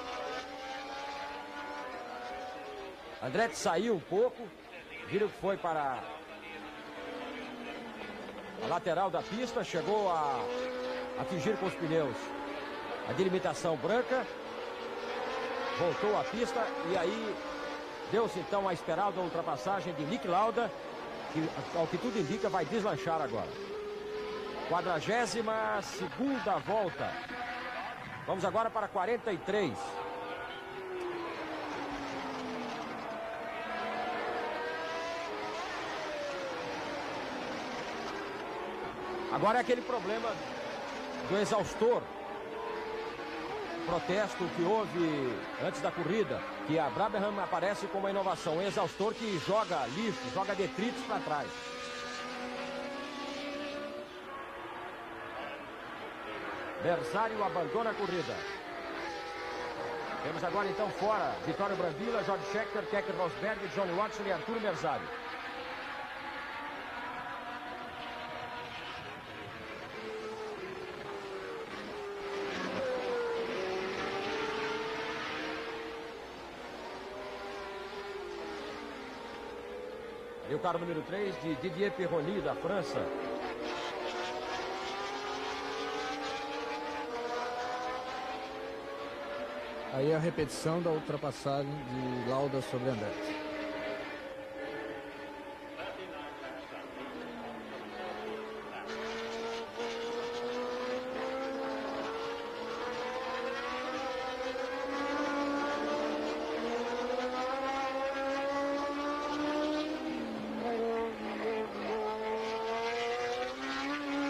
Andretti saiu um pouco. Viram que foi para a lateral da pista. Chegou a atingir com os pneus a delimitação branca. Voltou à pista e aí deu-se então a esperada ultrapassagem de Nick Lauda, que ao que tudo indica vai deslanchar agora. 42ª volta. Vamos agora para 43. Agora é aquele problema do exaustor. Protesto que houve antes da corrida, que a Brabham aparece como uma inovação. Um exaustor que joga lixo, joga detritos para trás. Bersário abandona a corrida. Temos agora então fora Vitório Brambilla, George Scheckter, Keck Rosberg, Johnny Watson e Arturo Merzario. E o carro número 3 de Didier Pironi, da França. Aí a repetição da ultrapassagem de Lauda sobre Andretti.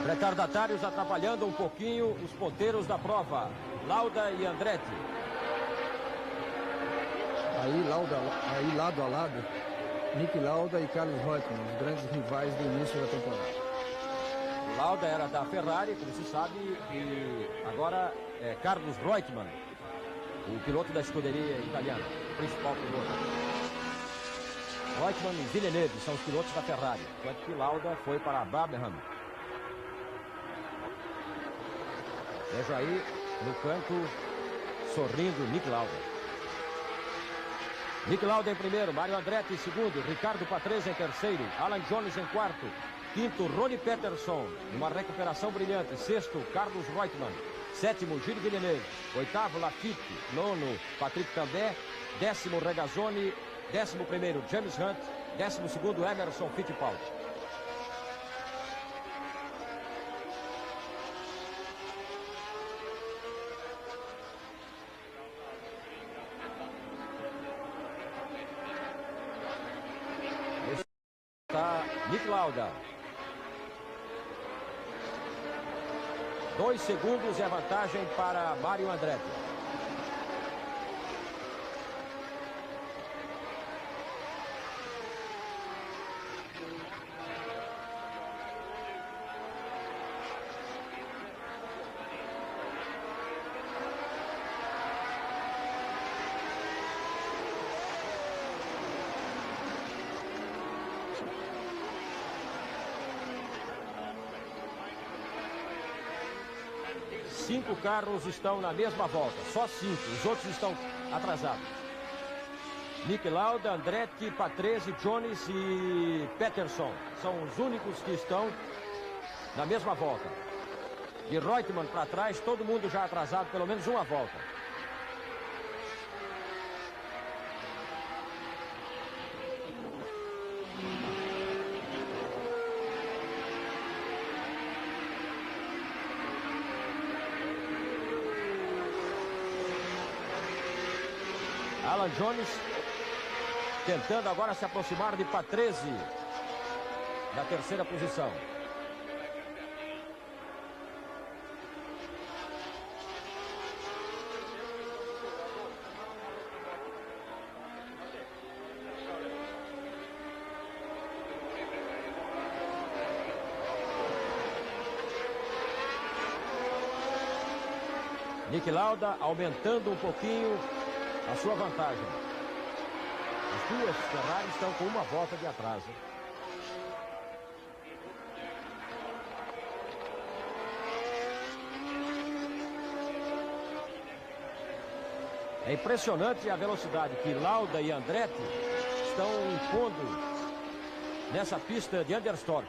Retardatários atrapalhando um pouquinho os ponteiros da prova. Lauda e Andretti. Aí lado a lado, Nick Lauda e Carlos Reutemann, os grandes rivais do início da temporada. Lauda era da Ferrari, como se sabe, e agora é Carlos Reutemann, o piloto da escuderia italiana, o principal piloto. Reutemann e Villeneuve são os pilotos da Ferrari, enquanto que Lauda foi para a Brabham. Veja aí no canto, sorrindo Nick Lauda. Nick Lauda em primeiro, Mário Andretti em segundo, Ricardo Patrese em terceiro, Alan Jones em quarto, quinto, Ronnie Peterson, uma recuperação brilhante, sexto, Carlos Reutemann, sétimo, Gilles Villeneuve, oitavo, Lafitte, nono, Patrick Tambay, décimo, Regazzoni, 11º, James Hunt, 12º, Emerson Fittipaldi. Nick Lauda. 2 segundos é a vantagem para Mário Andretti. Cinco carros estão na mesma volta, só 5, os outros estão atrasados. Nick Lauda, Andretti, Patrese, Jones e Peterson são os únicos que estão na mesma volta. De Reutemann para trás, todo mundo já atrasado pelo menos uma volta. Alan Jones tentando agora se aproximar de Patrese da terceira posição. Niki Lauda aumentando um pouquinho a sua vantagem. As duas Ferrari estão com uma volta de atraso. É impressionante a velocidade que Lauda e Andretti estão impondo nessa pista de Anderstorp,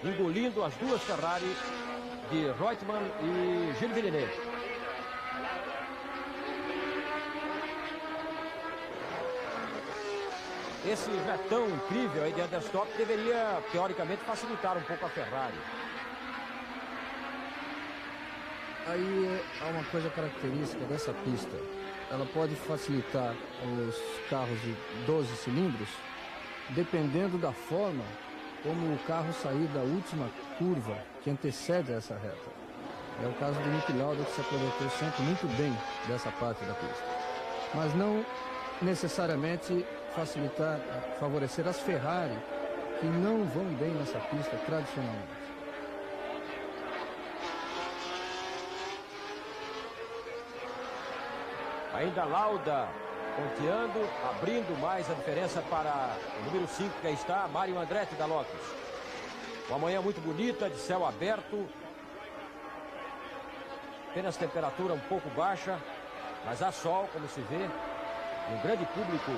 engolindo as duas Ferrari de Reutemann e Gilles Villeneuve. Esse retão incrível aí de Anderstorp deveria, teoricamente, facilitar um pouco a Ferrari. Aí há uma coisa característica dessa pista. Ela pode facilitar os carros de 12 cilindros, dependendo da forma como o carro sair da última curva que antecede essa reta. É o caso do Niki Lauda, que se aproveitou sempre muito bem dessa parte da pista. Mas não necessariamente favorecer as Ferrari, que não vão bem nessa pista tradicionalmente. Ainda Lauda ponteando, abrindo mais a diferença para o número 5, que aí está, Mario Andretti da Lotus. Uma manhã muito bonita, de céu aberto. Apenas temperatura um pouco baixa, mas há sol, como se vê. E um grande público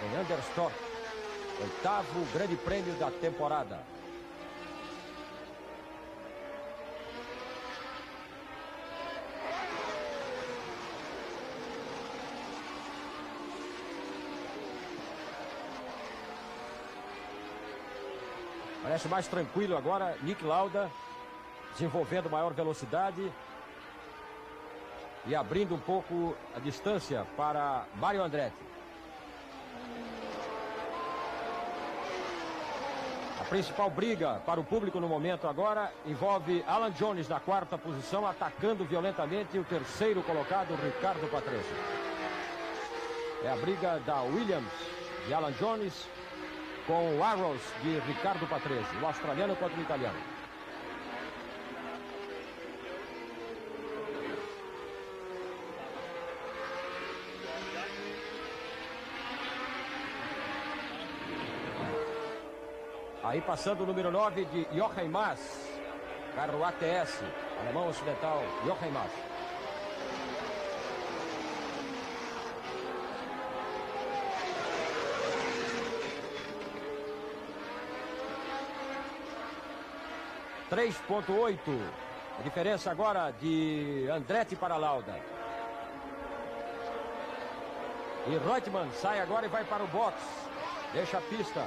em Anderstorp. 8º grande prêmio da temporada. Parece mais tranquilo agora, Niki Lauda desenvolvendo maior velocidade e abrindo um pouco a distância para Mario Andretti. A principal briga para o público no momento agora envolve Alan Jones na 4ª posição, atacando violentamente o 3º colocado, Riccardo Patrese. É a briga da Williams de Alan Jones com o Arrows de Riccardo Patrese, o australiano contra o italiano. Aí passando o número 9 de Jochen Mass, carro ATS, alemão ocidental, Jochen Mass. .8, a diferença agora de Andretti para Lauda. E Reutemann sai agora e vai para o box, deixa a pista.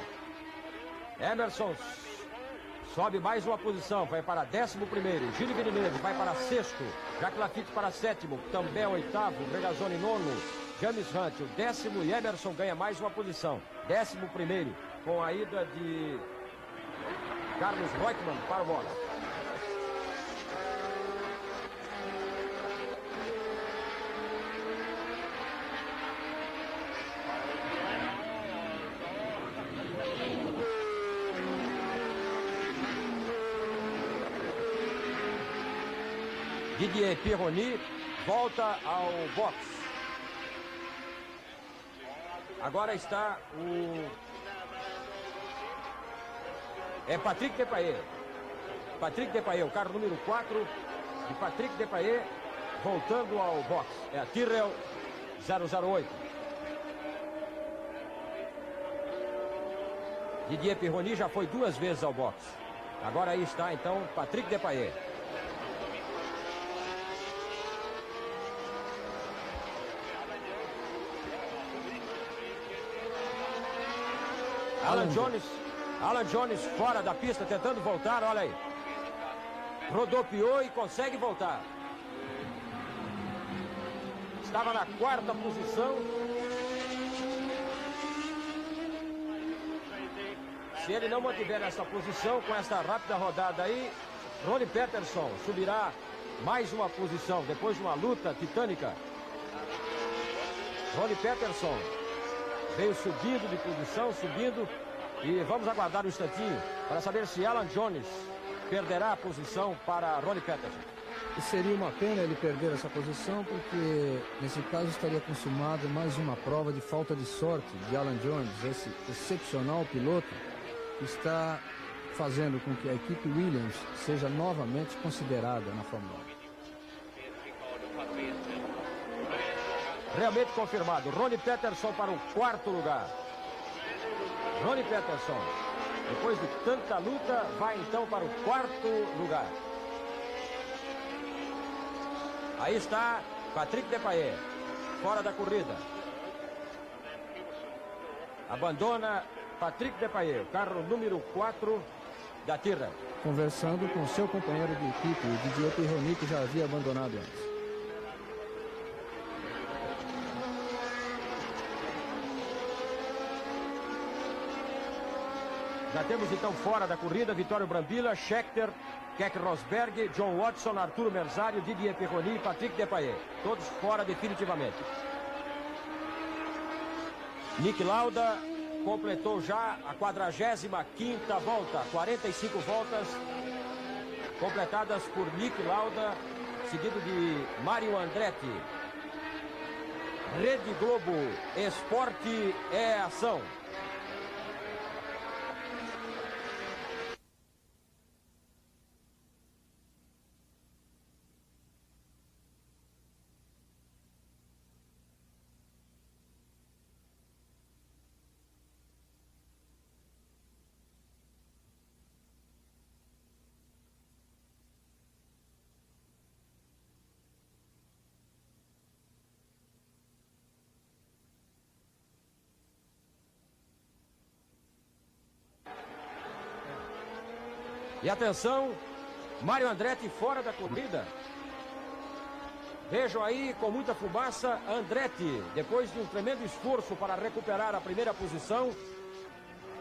Emerson sobe mais uma posição, vai para 11º, Gilles Villeneuve vai para 6º, Jacques Laffite para 7º, também 8º, Regazzoni 9º, James Hunt o 10º e Emerson ganha mais uma posição, 11º, com a ida de Carlos Reutemann para o bola. Didier Pironi volta ao box. Agora está o... É Patrick Depailler. Patrick Depailler, o carro número 4 de Patrick Depailler, voltando ao box. É a Tyrrell 008. Didier Pironi já foi 2 vezes ao box. Agora aí está então Patrick Depailler. Alan Jones fora da pista, tentando voltar, olha aí. Rodopiou e consegue voltar. Estava na 4ª posição. Se ele não mantiver essa posição, com essa rápida rodada aí, Ronnie Peterson subirá mais uma posição, depois de uma luta titânica. Ronnie Peterson veio subindo de posição, subindo. E vamos aguardar um instantinho para saber se Alan Jones perderá a posição para Ronnie Peterson. E seria uma pena ele perder essa posição, porque nesse caso estaria consumado mais uma prova de falta de sorte de Alan Jones, esse excepcional piloto que está fazendo com que a equipe Williams seja novamente considerada na Fórmula 1. Realmente confirmado, Ronnie Peterson para o quarto lugar. Ronnie Peterson, depois de tanta luta, vai então para o quarto lugar. Aí está Patrick Depailler, fora da corrida. Abandona Patrick Depailler, carro número 4 da Tyrrell. Conversando com seu companheiro de equipe, o Didier Pironi, que já havia abandonado antes. Já temos então fora da corrida Vittorio Brambilla, Scheckter, Keck Rosberg, John Watson, Arturo Merzario, Didier Pironi e Patrick Depailler. Todos fora definitivamente. Nick Lauda completou já a 45ª volta. 45 voltas completadas por Nick Lauda, seguido de Mario Andretti. Rede Globo, esporte é ação. E atenção, Mario Andretti fora da corrida. Vejam aí, com muita fumaça, Andretti, depois de um tremendo esforço para recuperar a primeira posição,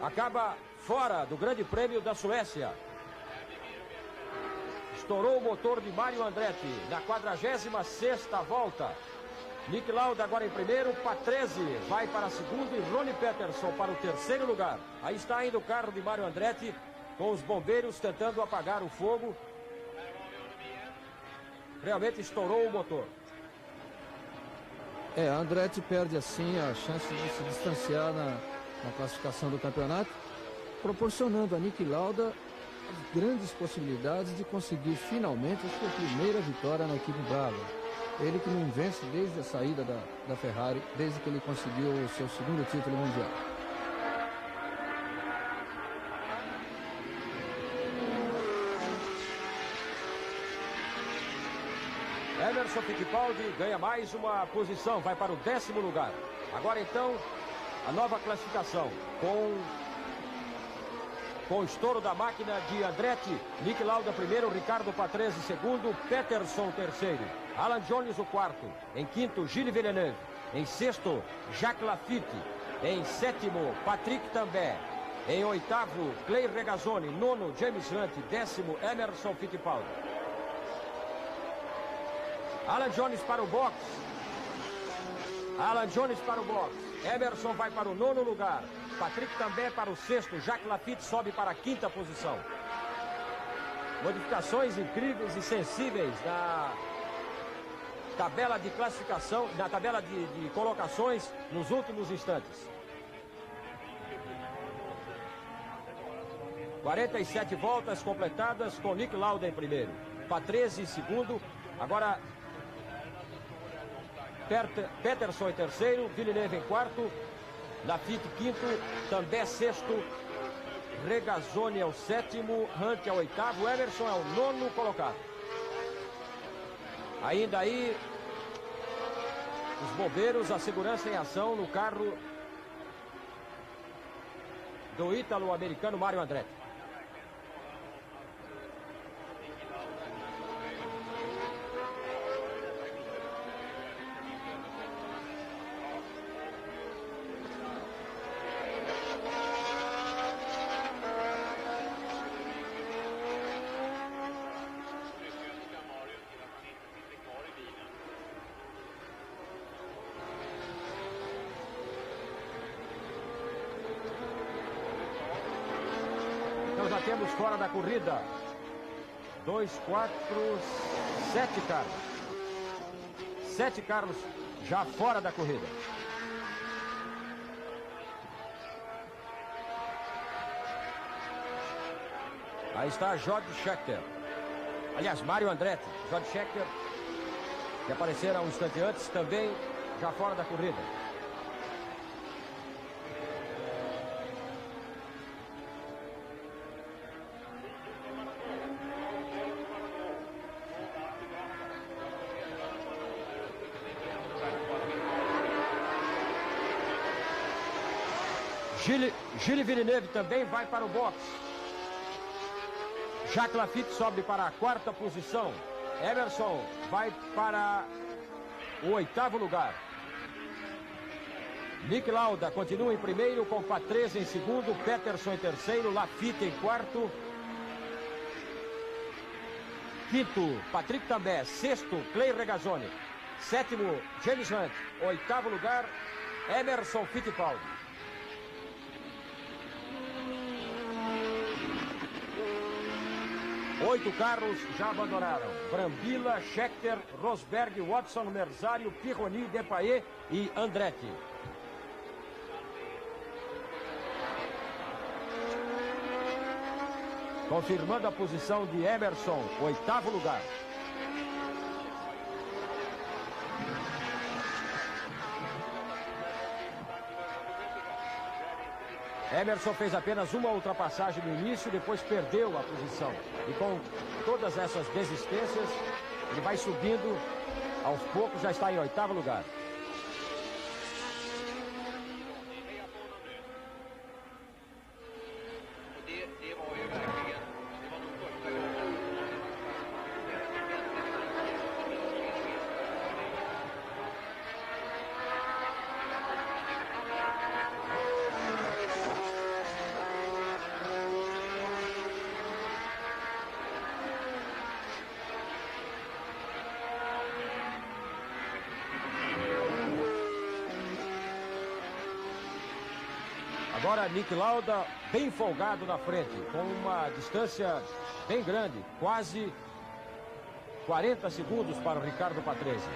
acaba fora do Grande Prêmio da Suécia. Estourou o motor de Mario Andretti na 46ª volta. Nick Lauda agora em primeiro, Patrese vai para a segunda e Ronnie Peterson para o terceiro lugar. Aí está ainda o carro de Mario Andretti, com os bombeiros tentando apagar o fogo. Realmente estourou o motor. Andretti perde assim a chance de se distanciar na classificação do campeonato, proporcionando a Nick Lauda as grandes possibilidades de conseguir finalmente a sua primeira vitória na equipe Brava. Ele que não vence desde a saída da Ferrari, desde que ele conseguiu o seu segundo título mundial. Emerson Fittipaldi ganha mais uma posição, vai para o 10º lugar. Agora então, a nova classificação, com o estouro da máquina de Andretti. Nick Lauda primeiro, Ricardo Patrese segundo, Peterson terceiro, Alan Jones o quarto, em quinto Gilles Villeneuve, em sexto Jacques Lafitte, em sétimo Patrick Tambay, em oitavo Clay Regazzoni, nono James Hunt, décimo Emerson Fittipaldi. Alan Jones para o box. Alan Jones para o box. Emerson vai para o 9º lugar. Patrick também para o 6º. Jacques Lafitte sobe para a 5ª posição. Modificações incríveis e sensíveis na tabela de classificação, na tabela de colocações nos últimos instantes. 47 voltas completadas com Nick Lauda em primeiro. Patrese em segundo. Agora Peterson em terceiro, Villeneuve em quarto, Lafitte quinto, Tambay sexto, Regazzoni é o sétimo, Hunt é o oitavo, Emerson é o 9º colocado. Ainda aí, os bombeiros, a segurança em ação no carro do ítalo-americano Mario Andretti. Temos fora da corrida 2, 4, 7 Carlos. 7 Carlos já fora da corrida. Aí está George Scheckter. Aliás, Mário Andretti. George Scheckter, que apareceram um instante antes, também já fora da corrida. Gilles Villeneuve também vai para o box. Jacques Laffite sobe para a 4ª posição. Emerson vai para o 8º lugar. Nick Lauda continua em primeiro, com Patrese em segundo, Peterson em terceiro, Laffite em quarto. Quinto, Patrick Tambay. Sexto, Clay Regazzoni. Sétimo, James Hunt. 8º lugar, Emerson Fittipaldi. 8 carros já abandonaram. Brambilla, Scheckter, Rosberg, Watson, Merzario, Pironi, Depailler e Andretti. Confirmando a posição de Emerson, 8º lugar. Emerson fez apenas uma ultrapassagem no início, depois perdeu a posição. E com todas essas desistências, ele vai subindo, aos poucos já está em 8º lugar. Agora Nick Lauda bem folgado na frente, com uma distância bem grande, quase 40 segundos para o Ricardo Patrese.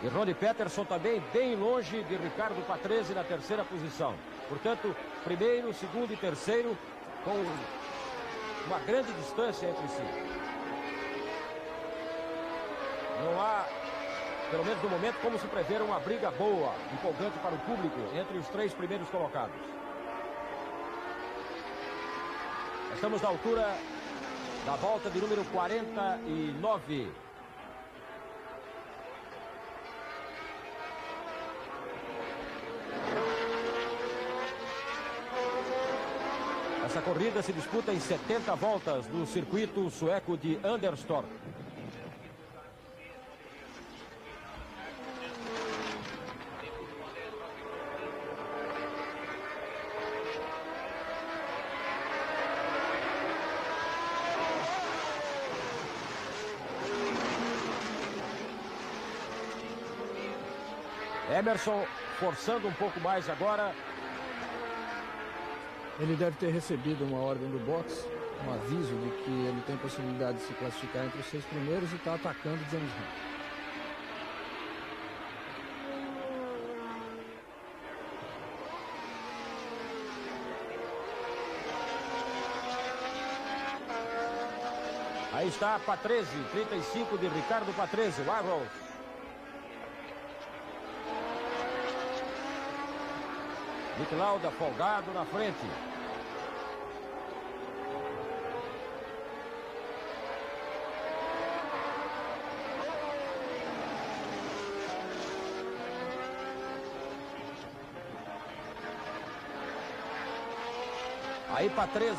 E Ronnie Peterson também bem longe de Ricardo Patrese na 3ª posição. Portanto, primeiro, segundo e terceiro com uma grande distância entre si. Não há, pelo menos no momento, como se prever uma briga boa, empolgante para o público, entre os 3 primeiros colocados. Estamos na altura da volta de número 49. Essa corrida se disputa em 70 voltas no circuito sueco de Anderstorp. Emerson forçando um pouco mais agora. Ele deve ter recebido uma ordem do boxe, um aviso de que ele tem possibilidade de se classificar entre os 6 primeiros e está atacando James Hunt. Aí está Patrese, 35 de Ricardo Patrese, o Arrows. Nick Lauda folgado na frente. Aí Patrese.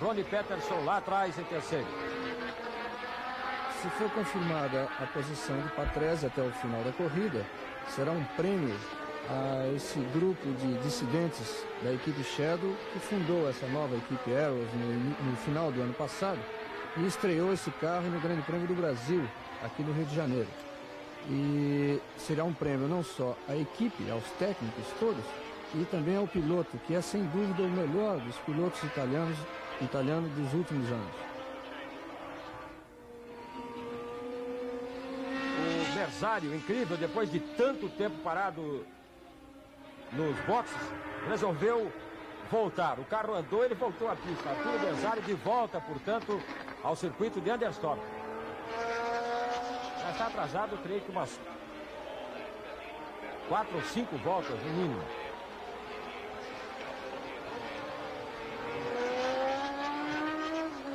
Ronnie Peterson lá atrás em terceiro. Se for confirmada a posição de Patrese até o final da corrida, será um prêmio a esse grupo de dissidentes da equipe Shadow que fundou essa nova equipe Arrows no final do ano passado e estreou esse carro no Grande Prêmio do Brasil aqui no Rio de Janeiro. E será um prêmio não só à equipe, aos técnicos todos, e também ao piloto, que é sem dúvida o melhor dos pilotos italianos dos últimos anos. O Bersário, incrível, depois de tanto tempo parado nos boxes, resolveu voltar. O carro andou, ele voltou à pista. Arturo Bersário de volta, portanto, ao circuito de Anderstorp. Já está atrasado, creio que umas 4 ou 5 voltas, no mínimo.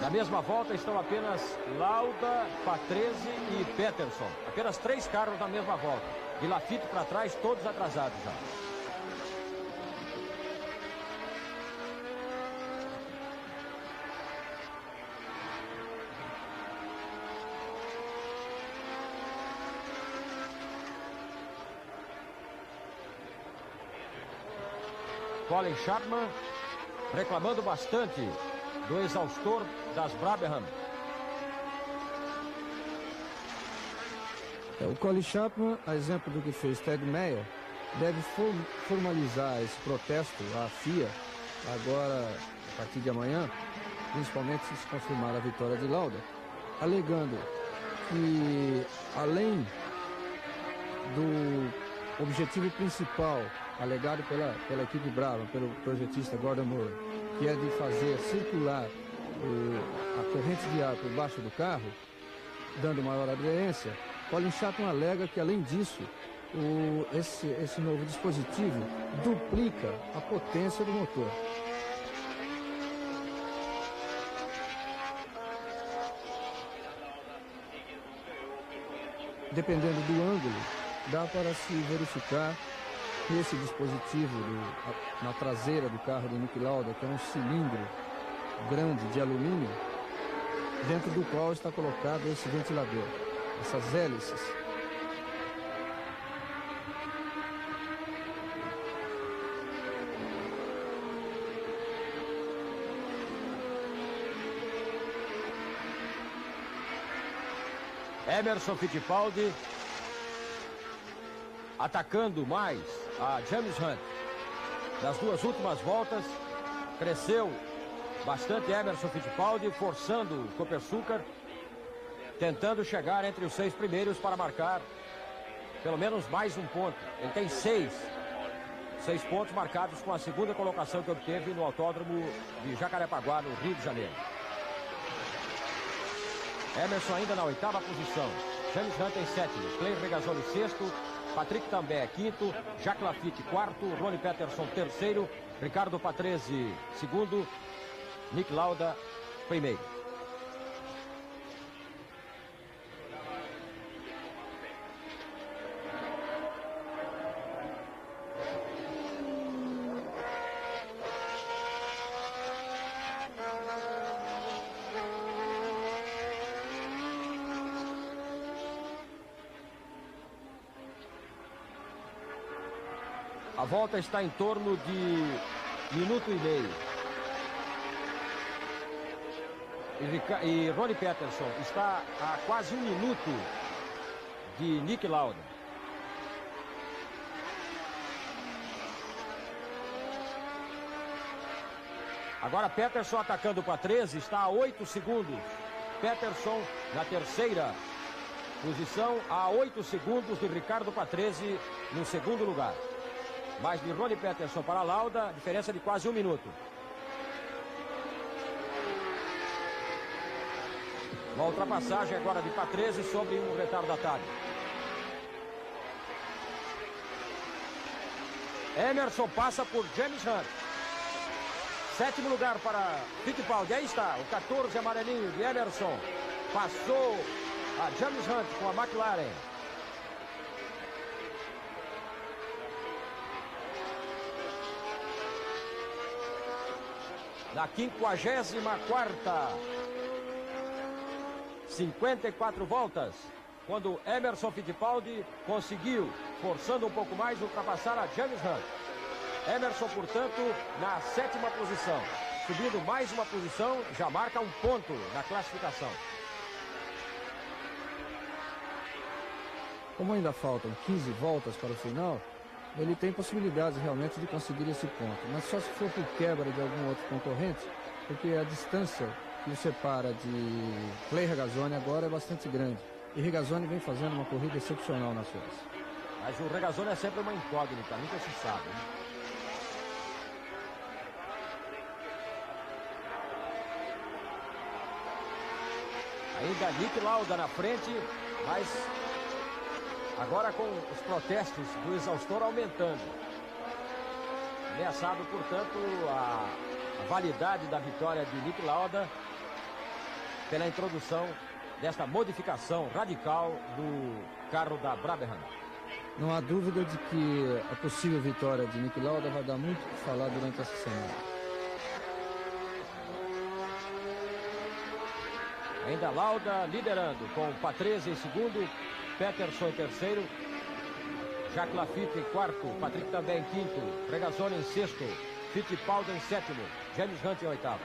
Na mesma volta estão apenas Lauda, Patrese e Peterson. Apenas 3 carros na mesma volta. De Lafitte para trás, todos atrasados já. Colin Chapman reclamando bastante do exaustor das Brabham. O Colin Chapman, a exemplo do que fez Ted Meyer, deve formalizar esse protesto à FIA agora, a partir de amanhã, principalmente se confirmar a vitória de Lauda, alegando que, além do objetivo principal alegado pela equipe Brabham, pelo projetista Gordon Murray, que é de fazer circular a corrente de ar por baixo do carro, dando maior aderência, Colin Chapman alega que, além disso, esse novo dispositivo duplica a potência do motor. Dependendo do ângulo, dá para se verificar que esse dispositivo na traseira do carro do Niki Lauda, que é um cilindro grande de alumínio, dentro do qual está colocado esse ventilador, essas hélices. Emerson Fittipaldi atacando mais a James Hunt. Nas 2 últimas voltas, cresceu bastante Emerson Fittipaldi, forçando o Copersucar, tentando chegar entre os 6 primeiros para marcar pelo menos mais um ponto. Ele tem 6 pontos marcados com a segunda colocação que obteve no autódromo de Jacarepaguá, no Rio de Janeiro. Emerson ainda na 8ª posição. James Hunt em 7º. Clay Regazzoni 6º. Patrick Tambay 5º. Jacques Lafitte 4º. Ronnie Peterson 3º. Ricardo Patrese 2º. Nick Lauda 1º. A volta está em torno de 1 minuto e meio. E Ronnie Peterson está a quase 1 minuto de Nick Lauda. Agora Peterson atacando para 13, está a 8 segundos. Peterson na 3ª posição, a 8 segundos de Ricardo Patrese no 2º lugar. Mas de Ronnie Peterson para Lauda, diferença de quase 1 minuto. Uma ultrapassagem agora de Patrese sobre um retardatário. Emerson passa por James Hunt. 7º lugar para Fittipaldi. Aí está, o 14 amarelinho de Emerson. Passou a James Hunt com a McLaren. Na 54ª, 54 voltas, quando Emerson Fittipaldi conseguiu, forçando um pouco mais, ultrapassar a James Hunt. Emerson, portanto, na 7ª posição. Subindo mais uma posição, já marca um ponto na classificação. Como ainda faltam 15 voltas para o final, ele tem possibilidades realmente de conseguir esse ponto, mas só se for por quebra de algum outro concorrente, porque a distância que o separa de Clay Regazzoni agora é bastante grande. E Regazzoni vem fazendo uma corrida excepcional nas suas. Mas o Regazzoni é sempre uma incógnita, nunca se sabe, né? Ainda Nick Lauda na frente, mas agora com os protestos do exaustor aumentando. Ameaçado, portanto, a validade da vitória de Nick Lauda pela introdução desta modificação radical do carro da Brabham. Não há dúvida de que a possível vitória de Nick Lauda vai dar muito o que falar durante essa semana. Ainda Lauda liderando, com Patrese em segundo, Peterson em terceiro, Jacques Lafitte em quarto, Patrick também em quinto, Regazzoni em sexto, Fittipaldi em sétimo, James Hunt em oitavo.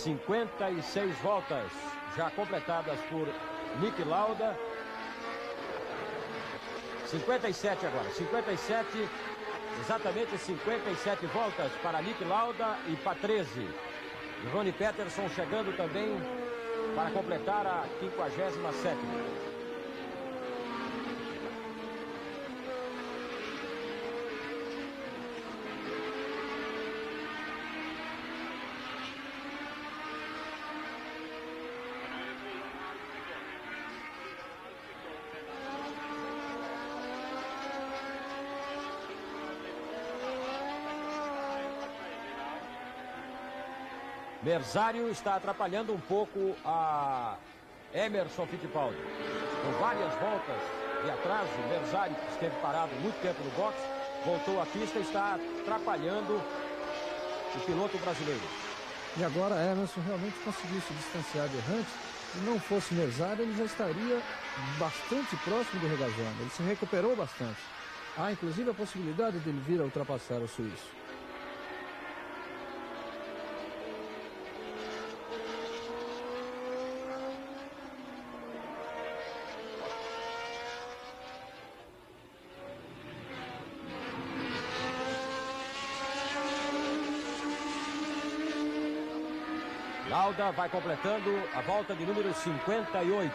...56 voltas já completadas por Nick Lauda. 57 agora, 57, exatamente 57 voltas para Nick Lauda e Patrese. E Ronnie Peterson chegando também para completar a 57ª. Merzario está atrapalhando um pouco a Emerson Fittipaldi. Com várias voltas de atraso, Merzario, que esteve parado muito tempo no boxe, voltou à pista e está atrapalhando o piloto brasileiro. E agora Emerson realmente conseguiu se distanciar de Hunt. Se não fosse Merzario, ele já estaria bastante próximo do Regazzoni. Ele se recuperou bastante. Há inclusive a possibilidade de ele vir a ultrapassar o suíço. Lauda vai completando a volta de número 58.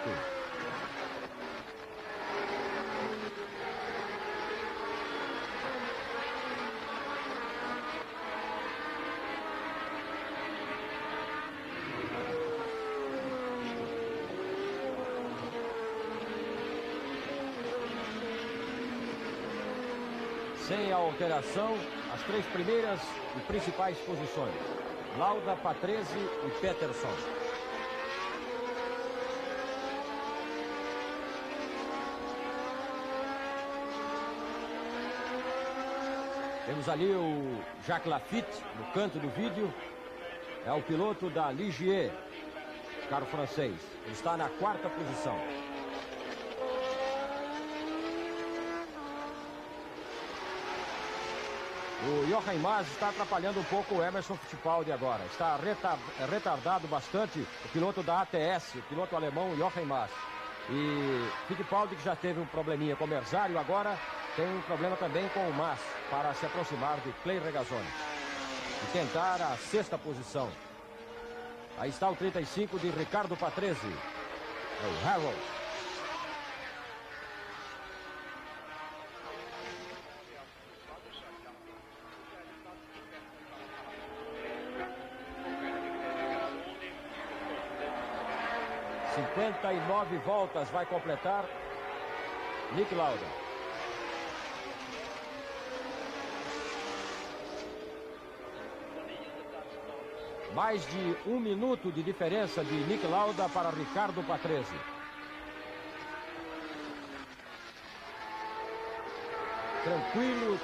Sem alteração, as três primeiras e principais posições. Lauda, Patrese e Peterson. Temos ali o Jacques Lafitte no canto do vídeo. É o piloto da Ligier, carro francês. Ele está na quarta posição. O Jochen Mass está atrapalhando um pouco o Emerson Fittipaldi agora. Está retardado bastante o piloto da ATS, o piloto alemão Jochen Mass. E Fittipaldi, que já teve um probleminha com o Merzario, agora tem um problema também com o Mass para se aproximar de Clay Regazzoni e tentar a sexta posição. Aí está o 35 de Ricardo Patrese, é o Harold. E 9 voltas vai completar Nick Lauda. Mais de 1 minuto de diferença de Nick Lauda para Ricardo Patrese.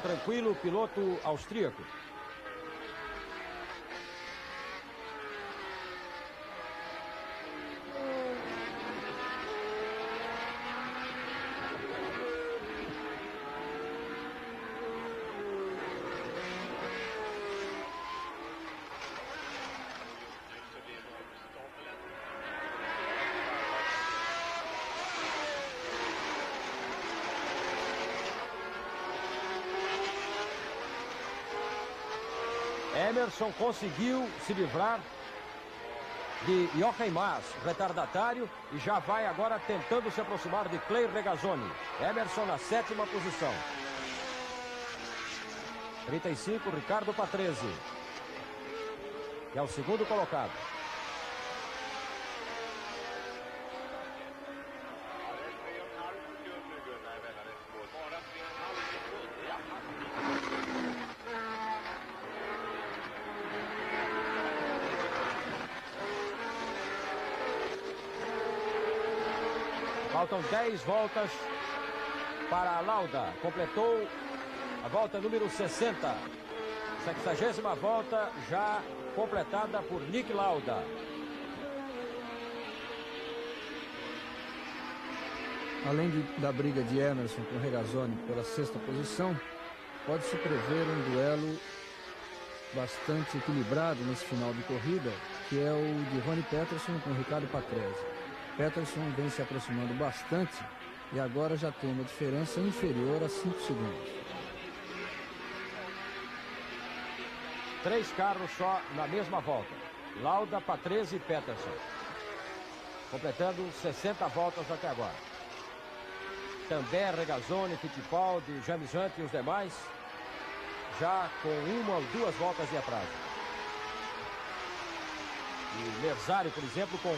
Tranquilo, piloto austríaco. Emerson conseguiu se livrar de Jochen Mass, retardatário, e já vai agora tentando se aproximar de Clay Regazzoni. Emerson na 7ª posição. 35, Ricardo Patrese, que é o segundo colocado. Faltam 10 voltas para a Lauda. Completou a volta número 60. 60ª volta já completada por Nick Lauda. Além da briga de Emerson com Regazzoni pela 6ª posição, pode-se prever um duelo bastante equilibrado nesse final de corrida, que é o de Ronnie Peterson com Ricardo Patrese. Peterson vem se aproximando bastante e agora já tem uma diferença inferior a 5 segundos. 3 carros só na mesma volta. Lauda, Patrese e Peterson. Completando 60 voltas até agora. Também Regazzoni, Fittipaldi, James Hunt e os demais já com 1 ou 2 voltas de atraso. E Merzario, por exemplo, com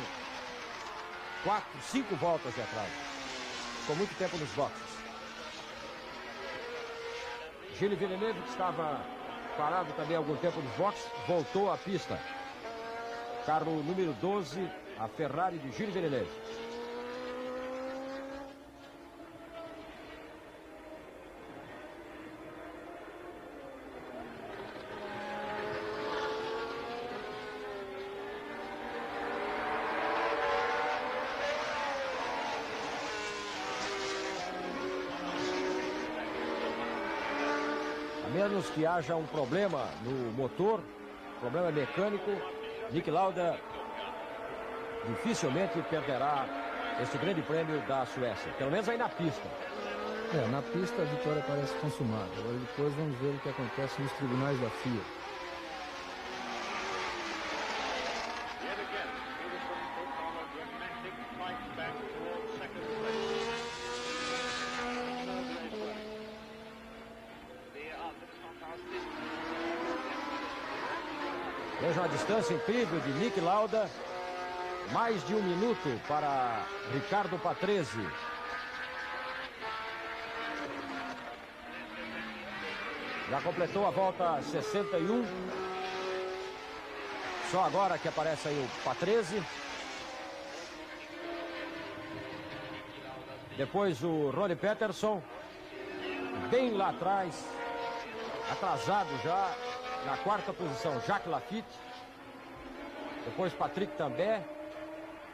4, 5 voltas de atraso. Ficou muito tempo nos boxes. Gilles Villeneuve, que estava parado também há algum tempo nos boxes, voltou à pista. Carro número 12, a Ferrari de Gilles Villeneuve. Menos que haja um problema no motor, problema mecânico, Nick Lauda dificilmente perderá este grande prêmio da Suécia, pelo menos aí na pista. Na pista a vitória parece consumada. Agora depois vamos ver o que acontece nos tribunais da FIA. Veja uma distância incrível de Nick Lauda. Mais de 1 minuto para Ricardo Patrese. Já completou a volta 61. Só agora que aparece aí o Patrese. Depois o Ronnie Peterson. Bem lá atrás. Atrasado já. Na 4ª posição, Jacques Lafitte. Depois Patrick Tambay.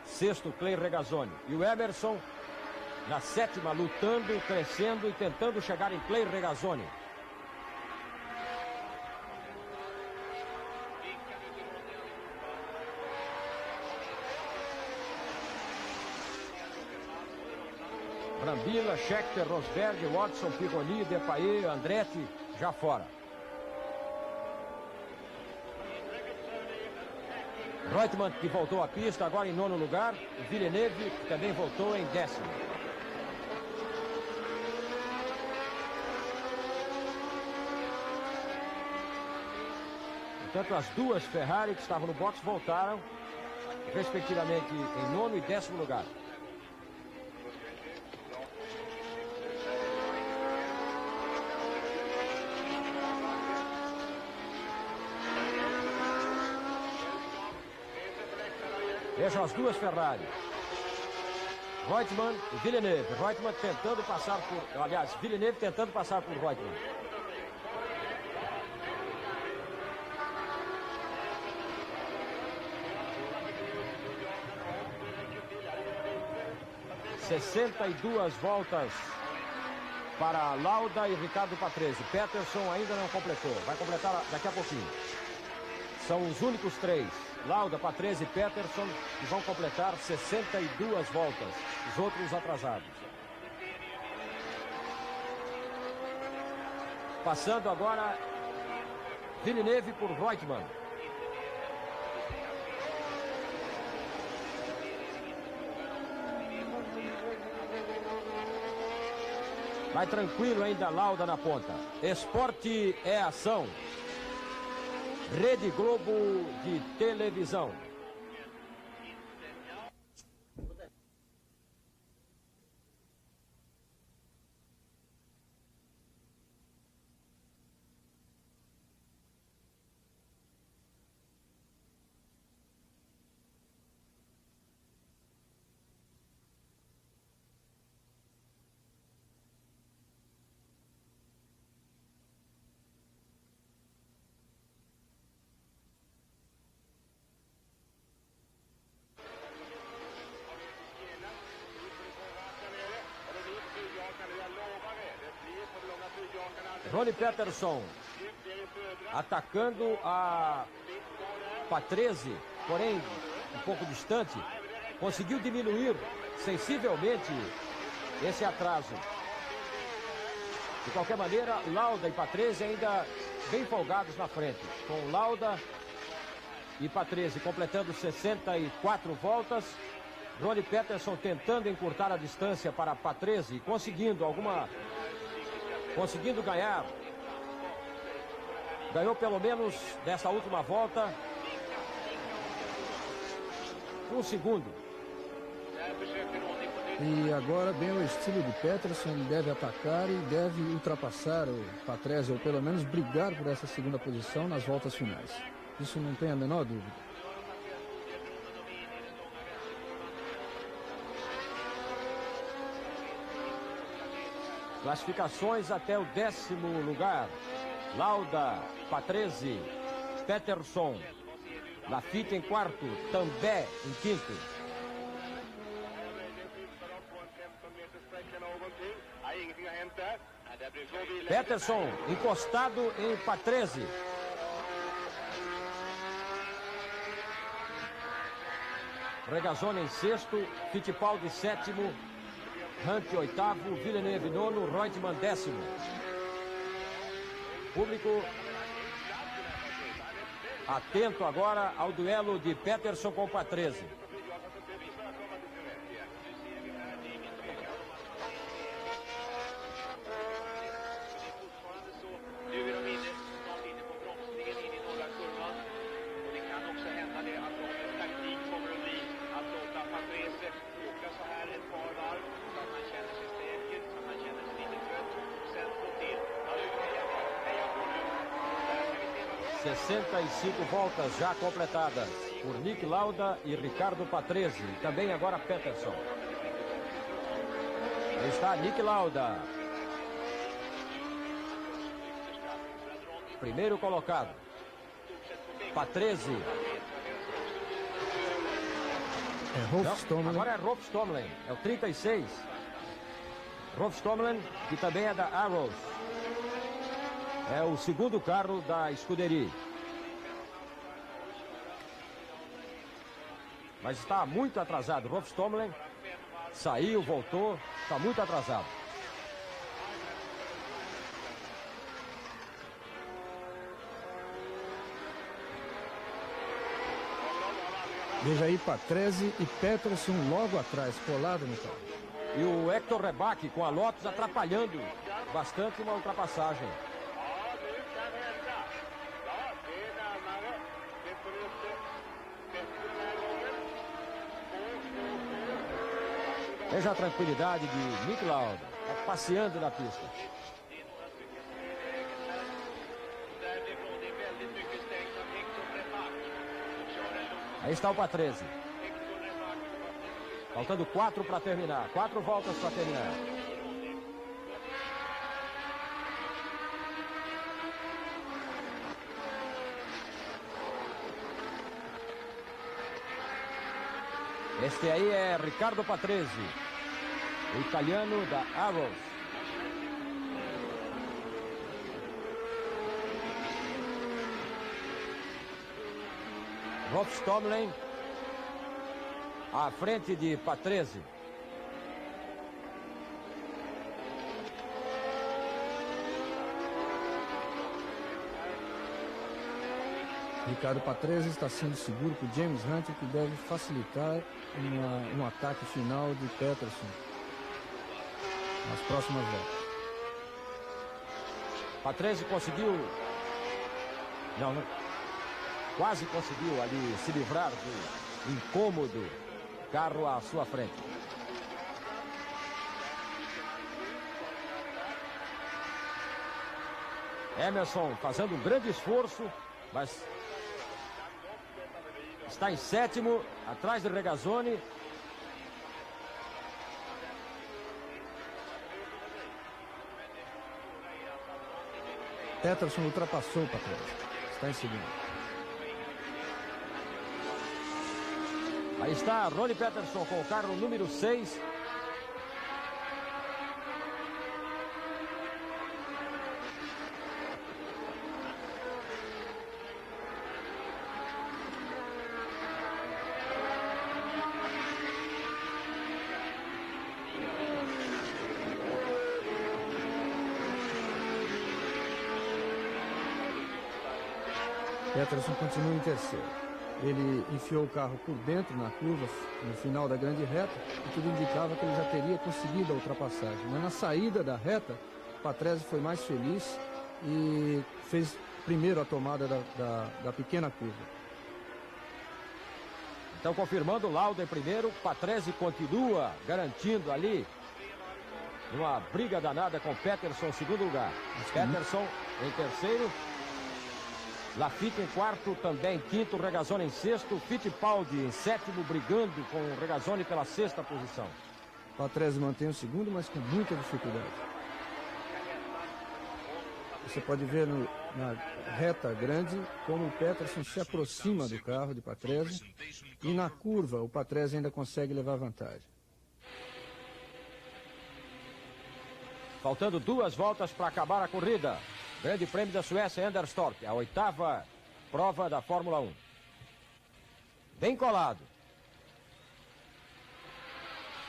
6º, Clay Regazzoni. E o Emerson na 7ª, lutando, crescendo e tentando chegar em Clay Regazzoni. Brambilla, Scheckter, Rosberg, Watson, Pironi, Depailler, Andretti já fora. Reutemann, que voltou à pista, agora em 9º lugar. Villeneuve, que também voltou em 10º. Portanto, as duas Ferrari que estavam no box voltaram, respectivamente, em 9º e 10º lugar. Vejam as duas Ferrari. Reutemann e Villeneuve. Reutemann tentando passar por... Aliás, Villeneuve tentando passar por Reutemann. (62 voltas para Lauda e Ricardo Patrese. Peterson ainda não completou. Vai completar daqui a pouquinho. São os únicos 3. Lauda, Patrese e Peterson, que vão completar 62 voltas. Os outros atrasados. Passando agora Villeneuve por Reutemann. Vai tranquilo ainda Lauda na ponta. Esporte é ação. Rede Globo de televisão. Ronnie Peterson atacando a Patrese, porém um pouco distante, conseguiu diminuir sensivelmente esse atraso. De qualquer maneira, Lauda e Patrese ainda bem folgados na frente, com Lauda e Patrese completando 64 voltas, Ronnie Peterson tentando encurtar a distância para Patrese, conseguindo ganhar. Ganhou pelo menos nessa última volta 1 segundo. E agora, bem o estilo de Peterson, ele deve atacar e deve ultrapassar o Patrese, ou pelo menos brigar por essa segunda posição nas voltas finais. Isso não tem a menor dúvida. Classificações até o 10º lugar. Lauda, Patrese, Peterson. Lafitte em quarto, Tambay em quinto. Peterson encostado em Patrese. Regazzoni em sexto, Fittipaldi sétimo, Hunt oitavo, Villeneuve nono, Reutemann décimo. Público atento agora ao duelo de Peterson com Patrese. Cinco voltas já completadas por Nick Lauda e Ricardo Patrese. Também agora Peterson. Aí está Nick Lauda, primeiro colocado. Patrese. Agora é Rolf Stommelen, é o 36. Rolf Stommelen, que também é da Arrows. É o segundo carro da escuderia. Mas está muito atrasado. Rolf Stommelen saiu, voltou, está muito atrasado. Veja aí Patrese e Peterson logo atrás, colado no carro. E o Hector Rebaque com a Lotus atrapalhando bastante uma ultrapassagem. Veja a tranquilidade de Nick Lauda, tá passeando na pista. Aí está o Patrese. Faltando 4 para terminar, 4 voltas para terminar. Este aí é Ricardo Patrese, o italiano da Arrows. Rolf Stommelen à frente de Patrese. Ricardo Patrese está sendo seguro por James Hunt, o que deve facilitar um ataque final de Peterson nas próximas voltas. Patrese conseguiu... Não, quase conseguiu ali se livrar do incômodo carro à sua frente. Emerson fazendo um grande esforço, mas está em sétimo, atrás de Regazzoni. Peterson ultrapassou o Patrese, está em segundo. Aí está Ronnie Peterson com o carro número 6. Peterson continua em terceiro. Ele enfiou o carro por dentro na curva, no final da grande reta, e tudo indicava que ele já teria conseguido a ultrapassagem. Mas na saída da reta, Patrese foi mais feliz e fez primeiro a tomada da pequena curva. Então, confirmando, Lauda em primeiro, Patrese continua garantindo ali uma briga danada com Peterson em segundo lugar. Peterson em terceiro. Lafitte em quarto, também em quinto, Regazzoni em sexto, Fittipaldi em sétimo, brigando com o Regazzoni pela sexta posição. Patrese mantém o segundo, mas com muita dificuldade. Você pode ver na reta grande como o Peterson se aproxima do carro de Patrese e na curva o Patrese ainda consegue levar vantagem. Faltando 2 voltas para acabar a corrida. Grande Prêmio da Suécia, Anderstorp, a 8ª prova da Fórmula 1. Bem colado.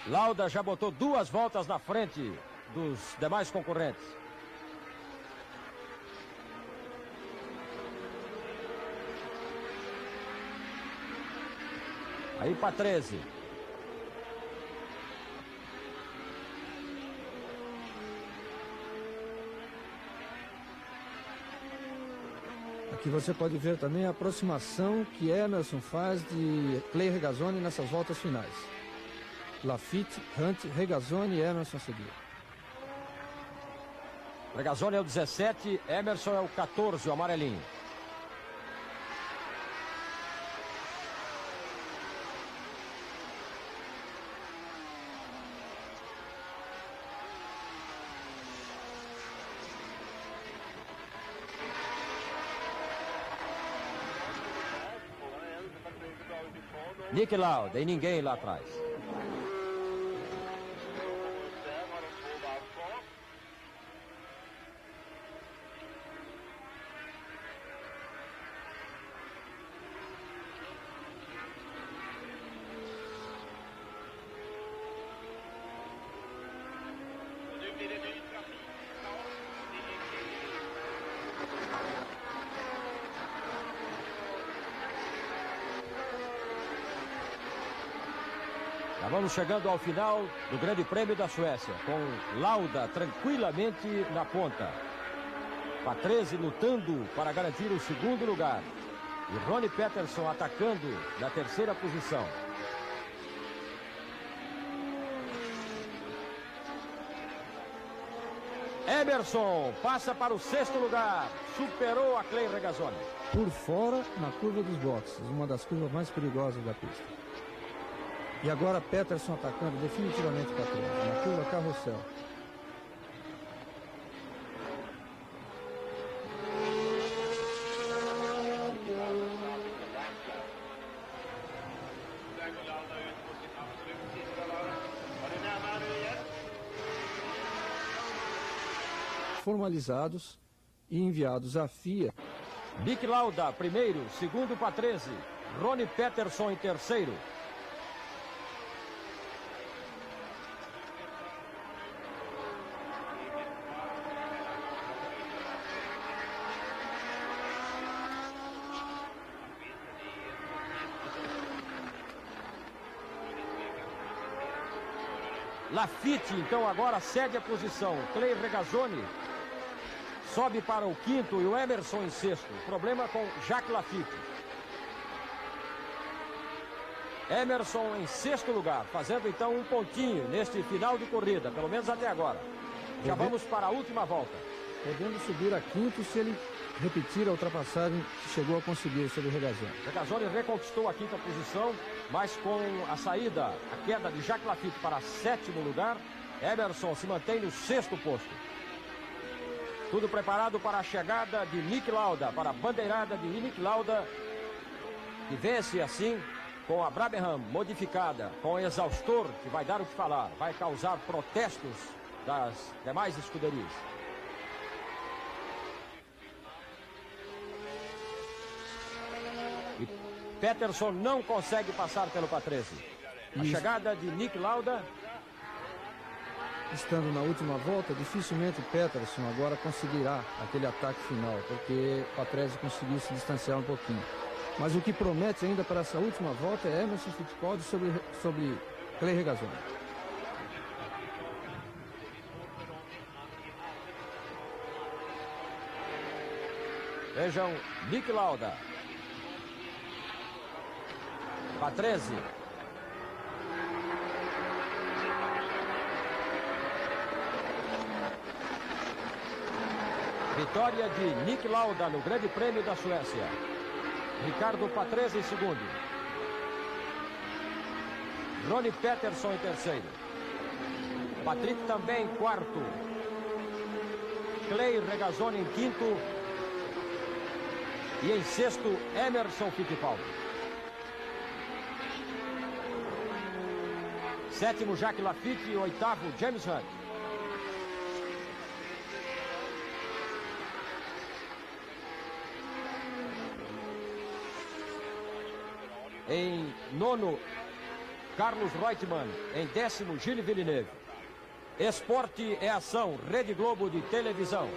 Lauda já botou 2 voltas na frente dos demais concorrentes. Aí Patrese. Aqui você pode ver também a aproximação que Emerson faz de Clay Regazzoni nessas voltas finais. Lafitte, Hunt, Regazzoni e Emerson a seguir. Regazzoni é o 17, Emerson é o 14, o amarelinho. Niki Lauda e ninguém lá atrás. Já vamos chegando ao final do Grande Prêmio da Suécia, com Lauda tranquilamente na ponta. Patrese lutando para garantir o segundo lugar. E Ronnie Peterson atacando na terceira posição. Emerson passa para o sexto lugar. Superou a Clay Regazzoni. Por fora, na curva dos boxes, uma das curvas mais perigosas da pista. E agora Peterson atacando definitivamente Patrese, na curva carrossel. Formalizados e enviados à FIA. Niki Lauda primeiro, segundo Patrese, Ronnie Peterson em terceiro. Lafitte, então, agora cede a posição. Clay Regazzoni sobe para o quinto e o Emerson em sexto. Problema com Jacques Lafitte. Emerson em sexto lugar, fazendo então um pontinho neste final de corrida, pelo menos até agora. Já vamos para a última volta. Podendo subir a quinto se ele repetir a ultrapassagem que chegou a conseguir sobre o Regazzoni. Regazzoni reconquistou a quinta posição, mas com a saída, a queda de Jacques Lafitte para sétimo lugar, Emerson se mantém no sexto posto. Tudo preparado para a chegada de Nick Lauda, para a bandeirada de Nick Lauda, que vence assim com a Brabham modificada, com exaustor, que vai dar o que falar, vai causar protestos das demais escuderias. E Peterson não consegue passar pelo Patrese. A chegada de Nick Lauda. Estando na última volta, dificilmente Peterson agora conseguirá aquele ataque final, porque Patrese conseguiu se distanciar um pouquinho. Mas o que promete ainda para essa última volta é Emerson Fittipaldi sobre Clay Regazzoni. Vejam, Nick Lauda. Patrese. Vitória de Nick Lauda no Grande Prêmio da Suécia. Ricardo Patrese em segundo. Ronnie Peterson em terceiro. Patrick também em quarto. Clay Regazzoni em quinto. E em sexto, Emerson Fittipaldi. Sétimo, Jacques Lafitte. E oitavo, James Hunt. Em nono, Carlos Reutemann. Em décimo, Gilles Villeneuve. Esporte é ação, Rede Globo de televisão.